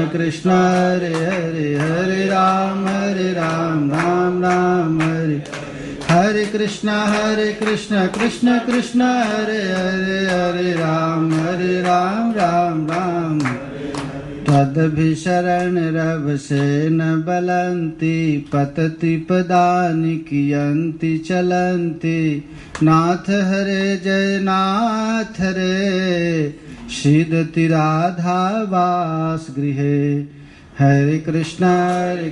S1: कृष्ण हरे हरे, हरे राम राम राम हरे। हरे कृष्ण कृष्ण कृष्ण हरे हरे, हरे राम राम राम। त्वदभिशरण रव से न बलन्ति पतति पदानि कियन्ति चलन्ति नाथ हरे जय नाथ रे सीदति राधा वास गृहे हरे कृष्ण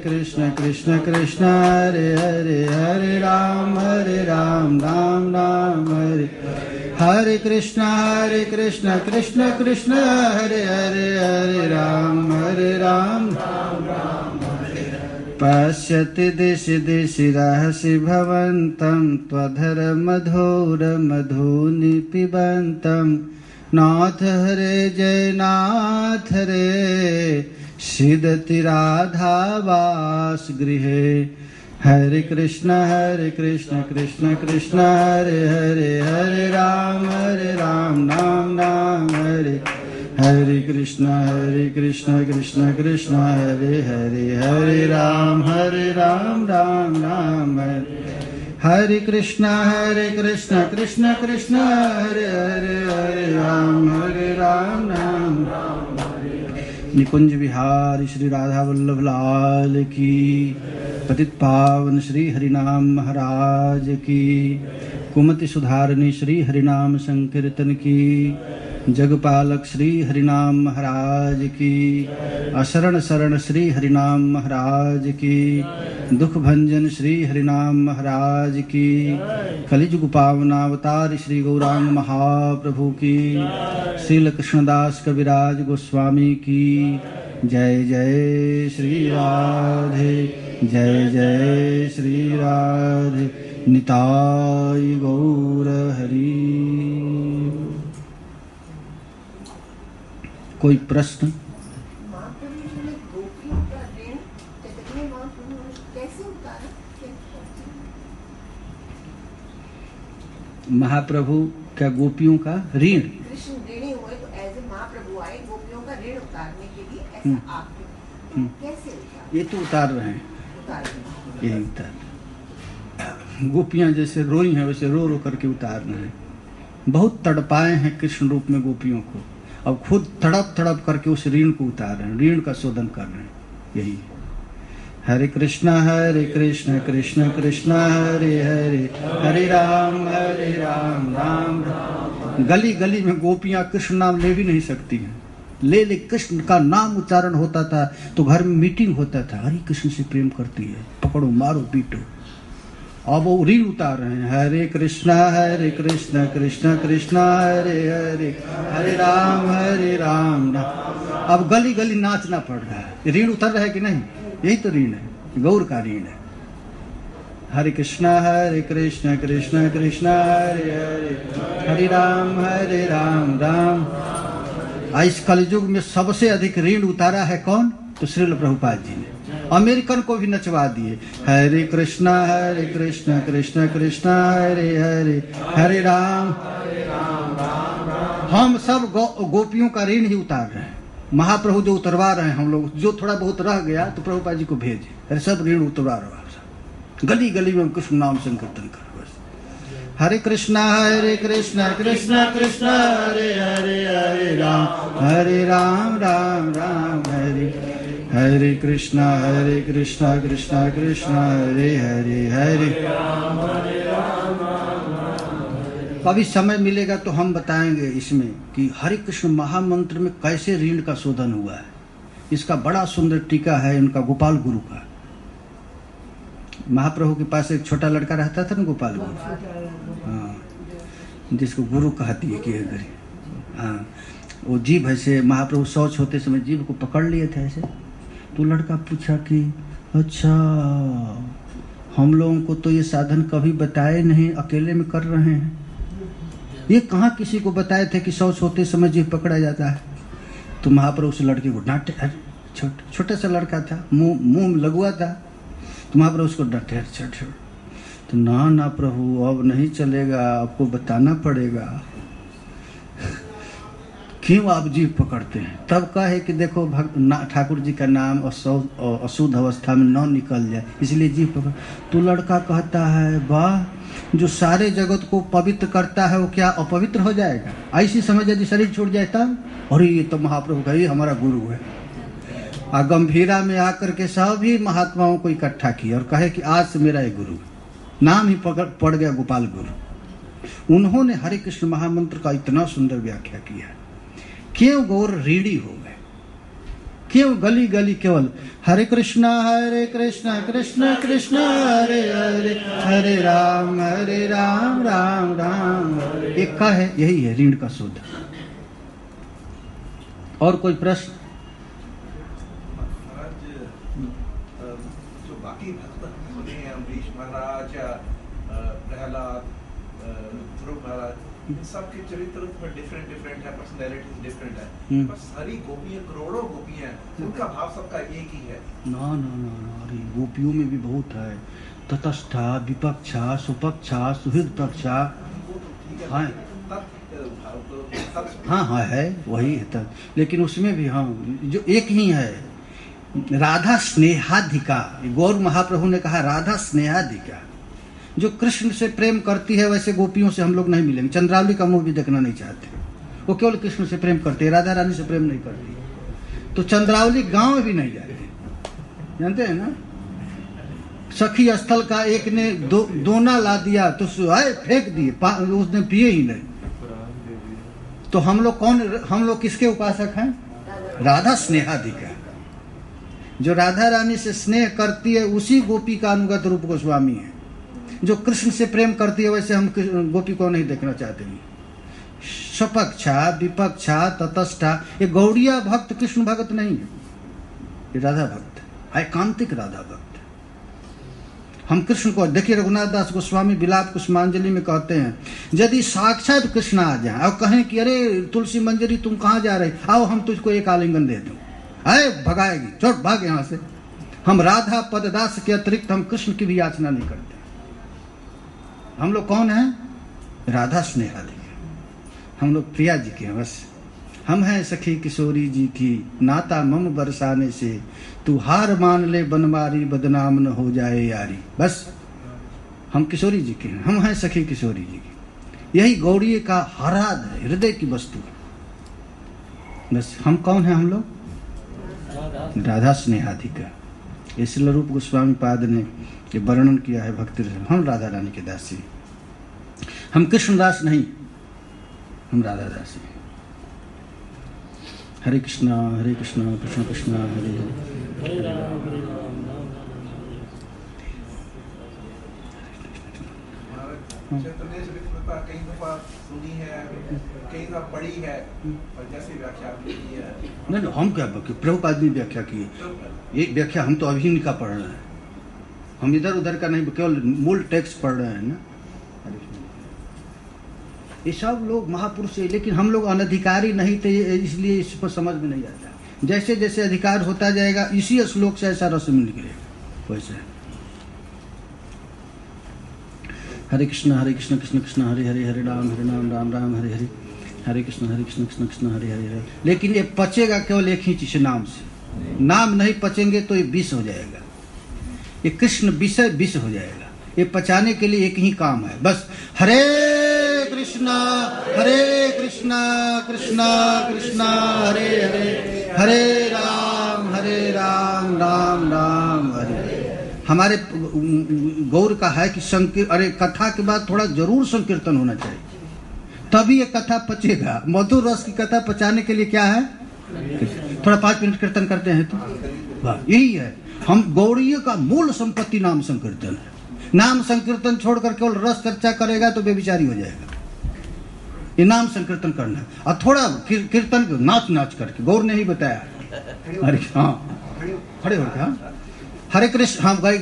S1: कृष्ण कृष्ण हरे हरे हरे राम राम राम हरे हरे कृष्ण कृष्ण कृष्ण हरे हरे हरे राम पश्यति दिशि दिशि रहसि भवन्तं त्वधर मधुर मधुनि पिबन्तं नाथ हरे जय नाथ रे सीदति राधा वास गृहे हरे कृष्ण कृष्ण कृष्ण हरे हरे हरे राम राम राम हरे हरे कृष्ण कृष्ण कृष्ण हरे हरे हरे राम राम राम हरे कृष्ण कृष्ण कृष्ण हरे हरे हरे राम राम निकुंज विहारी श्री राधा वल्लभ लाल की, पतित पावन श्री हरिनाम महाराज की, कुमति सुधारणी श्री हरिनाम संकीर्तन की, जगपालक श्री हरिनाम महाराज की, अशरण शरण श्री हरिनाम महाराज की, दुख भंजन श्री हरिनाम महाराज की, कलिजुग पावनावतार श्री गौरांग महाप्रभु की, श्रील कृष्णदास कविराज गोस्वामी की जय जय श्री राधे जय जय श्री राधे निताई गौर हरि। कोई प्रश्न? महाप्रभु क्या गोपियों का ऋण?
S2: कृष्ण ऋणी हुए तो ऐसे महाप्रभु आए गोपियों का ऋण उतारने के लिए, ऐसा आपने कैसे उतारा?
S1: ये तो उतार रहे हैं, यही उतार। गोपियां जैसे रोई हैं वैसे रो रो करके उतार रहे हैं। बहुत तड़पाए हैं कृष्ण रूप में गोपियों को, अब खुद तड़प तड़प करके उस ऋण को उतार रहे हैं, ऋण का शोधन कर रहे हैं। यही हरे कृष्ण कृष्ण कृष्ण हरे हरे हरे राम राम राम। गली गली में गोपियां कृष्ण नाम ले भी नहीं सकती हैं, ले कृष्ण का नाम उच्चारण होता था तो घर में मीटिंग होता था, हरे कृष्ण से प्रेम करती है, पकड़ो मारो पीटो। अब वो ऋण उतार रहे हैं, हरे कृष्ण कृष्ण कृष्ण हरे हरे हरे राम राम। अब गली गली नाचना पड़ रहा है, ऋण उतर रहा है कि नहीं? यही तो ऋण है, गौर का ऋण है। हरे कृष्ण कृष्ण कृष्ण हरे हरे हरे राम राम। इस कलयुग में सबसे अधिक ऋण उतारा है कौन? तो श्रील प्रभुपाद जी ने। अमेरिकन को भी नचवा दिए, हरे कृष्ण कृष्ण कृष्ण हरे हरे हरे राम। हम सब गोपियों का ऋण ही उतार रहे हैं। महाप्रभु जो उतरवा रहे हैं, हम लोग जो थोड़ा बहुत रह गया तो प्रभुपाद जी को भेजे, अरे सब ऋण उतरवा रहा है। गली गली में कृष्ण नाम संकीर्तन करो बस। हरे कृष्ण कृष्ण कृष्ण हरे हरे हरे राम राम राम हरे कृष्ण कृष्ण कृष्ण हरे हरे हरे। कभी समय मिलेगा तो हम बताएंगे इसमें कि हरे कृष्ण महामंत्र में कैसे ऋण का शोधन हुआ है। इसका बड़ा सुंदर टीका है उनका गोपाल गुरु का। महाप्रभु के पास एक छोटा लड़का रहता था ना, गोपाल गुरु, हाँ, जिसको गुरु कहती है कि हाँ, वो जीभ ऐसे महाप्रभु शौच होते समय जीभ को पकड़ लिए थे ऐसे। तो लड़का पूछा कि अच्छा, हम लोगों को तो ये साधन कभी बताए नहीं, अकेले में कर रहे हैं, ये कहाँ किसी को बताए थे कि शौच होते समय जीभ पकड़ा जाता है? तो महाप्रभु उस लड़के को डांटे, छोटा सा लड़का था, मुंह में लगुआ था, तो महाप्रभु उसको डांटे, तो ना प्रभु अब नहीं चलेगा, आपको बताना पड़ेगा। क्यों आप जीभ पकड़ते हैं? तब कहे कि देखो ठाकुर जी का नाम अशुद्ध अवस्था में न निकल जाए, इसलिए जीभ पकड़। तो लड़का कहता है, वाह, जो सारे जगत को पवित्र करता है वो क्या अपवित्र हो जाएगा? ऐसी समझ यदि शरीर छूट जाए तब? और ये तो महाप्रभु का, ये हमारा गुरु है, और गंभीरा में आकर के सभी महात्माओं को इकट्ठा किया और कहे कि आज से मेरा एक गुरु, नाम ही पड़ गया गोपाल गुरु। उन्होंने हरे कृष्ण महामंत्र का इतना सुंदर व्याख्या किया। क्यों गौर रीढ़ी हो गए, क्यों गली गली केवल हरे कृष्ण कृष्ण कृष्ण हरे हरे, हरे राम राम राम। एक का है, यही है ऋण का शुद्ध। और कोई प्रश्न?
S3: जो बाकी भक्त सुने हैं, अम्बरीश महाराज, प्रहलाद, ध्रुव महाराज, इन सबके चरित्र में डिफरेंट है, पर्सनैलिटीज डिफरेंट है, पर सारी गोपियां, करोड़ों गोपियां, उनका भाव सबका एक ही है।
S1: ना अरे गोपियों में भी बहुत है, तटस्था, विपक्षा, सुपक्षा, सुहृद पक्षा। हाँ है, वही है तब। लेकिन उसमें भी हाँ जो एक ही है, राधा स्नेहाधिका। गौर महाप्रभु ने कहा राधा स्नेहाधिका, जो कृष्ण से प्रेम करती है वैसे गोपियों से हम लोग नहीं मिलेंगे। चंद्रावली का मुंह भी देखना नहीं चाहते, वो केवल कृष्ण से प्रेम करते हैं, राधा रानी से प्रेम नहीं करती। तो चंद्रावली गांव में भी नहीं जाते, जानते हैं ना। सखी स्थल का एक ने दोना ला दिया तो फेंक दिए, उसने पिए ही नहीं। तो हम लोग किसके उपासक हैं? राधा स्नेहाधिका। जो राधा रानी से स्नेह करती है उसी गोपी का अनुगत रूप गोस्वामी है। जो कृष्ण से प्रेम करती है वैसे हम गोपी को नहीं देखना चाहते हैं। स्वपक्षा, विपक्षा, तटस्था, ये गौड़िया भक्त कृष्ण भक्त नहीं है, ये राधा भक्त है, एकांतिक राधा भक्त। हम कृष्ण को देखिए, रघुनाथ दास गोस्वामी विलाप कुसुमांजलि में कहते हैं, यदि साक्षात कृष्ण आ जाए और कहें कि अरे तुलसी मंजरी तुम कहाँ जा रहे, आओ हम तुझको एक आलिंगन दे दूं, है भगाएगी, चोट भाग यहाँ से। हम राधा पददास के अतिरिक्त हम कृष्ण की भी याचना नहीं करते। हम लोग कौन हैं? राधा स्नेहाधिक। हम लोग प्रिया जी के हैं बस। हम हैं सखी किशोरी जी की, नाता मम बरसाने से, तू हार मान ले बनवारी, बदनाम न हो जाए यारी। बस हम किशोरी जी के हैं, हम हैं सखी किशोरी जी की। यही गौड़ीय का हराद है, हृदय की वस्तु है। बस हम कौन हैं? हम लोग राधा स्नेहाधिका। इसलिए रूप गोस्वामी पाद ने ये वर्णन किया है भक्ति रस। हम राधा रानी के दासी, हम कृष्णदास नहीं, हम राधा दासी। हरे कृष्णा कृष्ण कृष्ण हरे हरे,
S3: कई दफा सुनी है, कई दफा पढ़ी है, और जैसे व्याख्या की है।
S1: नहीं हम क्या प्रभुपाद ने व्याख्या की है, ये व्याख्या हम तो अभी नहीं का पढ़ रहे हैं, हम इधर उधर का नहीं, केवल मूल टेक्स्ट पढ़ रहे हैं ना। ये सब लोग महापुरुष है, लेकिन हम लोग अनधिकारी नहीं थे, इसलिए इस पर समझ में नहीं आता। जैसे जैसे अधिकार होता जाएगा इसी श्लोक से ऐसा रस मिल निकलेगा वैसे। हरे कृष्ण कृष्ण कृष्ण हरे हरे, हरे राम राम राम हरे हरे, हरे कृष्ण कृष्ण कृष्ण हरे हरे। लेकिन ये पचेगा केवल एक ही चीज, नाम से। नाम नहीं पचेंगे तो ये विष हो जाएगा, ये कृष्ण विषय विष हो जाएगा। ये पचाने के लिए एक ही काम है बस, हरे कृष्णा कृष्णा कृष्णा हरे हरे, हरे राम राम राम हरे। हमारे गौर का है कि अरे कथा के बाद थोड़ा जरूर संकीर्तन होना चाहिए, तभी ये कथा पचेगा। मधुर रस की कथा पचाने के लिए क्या है? थोड़ा 5 मिनट कीर्तन करते हैं तो यही है। हम गौड़ीय का मूल संपत्ति नाम संकीर्तन है। नाम संकीर्तन छोड़कर केवल रस चर्चा करेगा तो बेविचारी हो जाएगा। ये नाम संकीर्तन करना है, और थोड़ा कीर्तन नाच करके, गौर ने ही बताया। अरे हाँ, खड़े हो क्या? हरे कृष्ण, हाँ गाय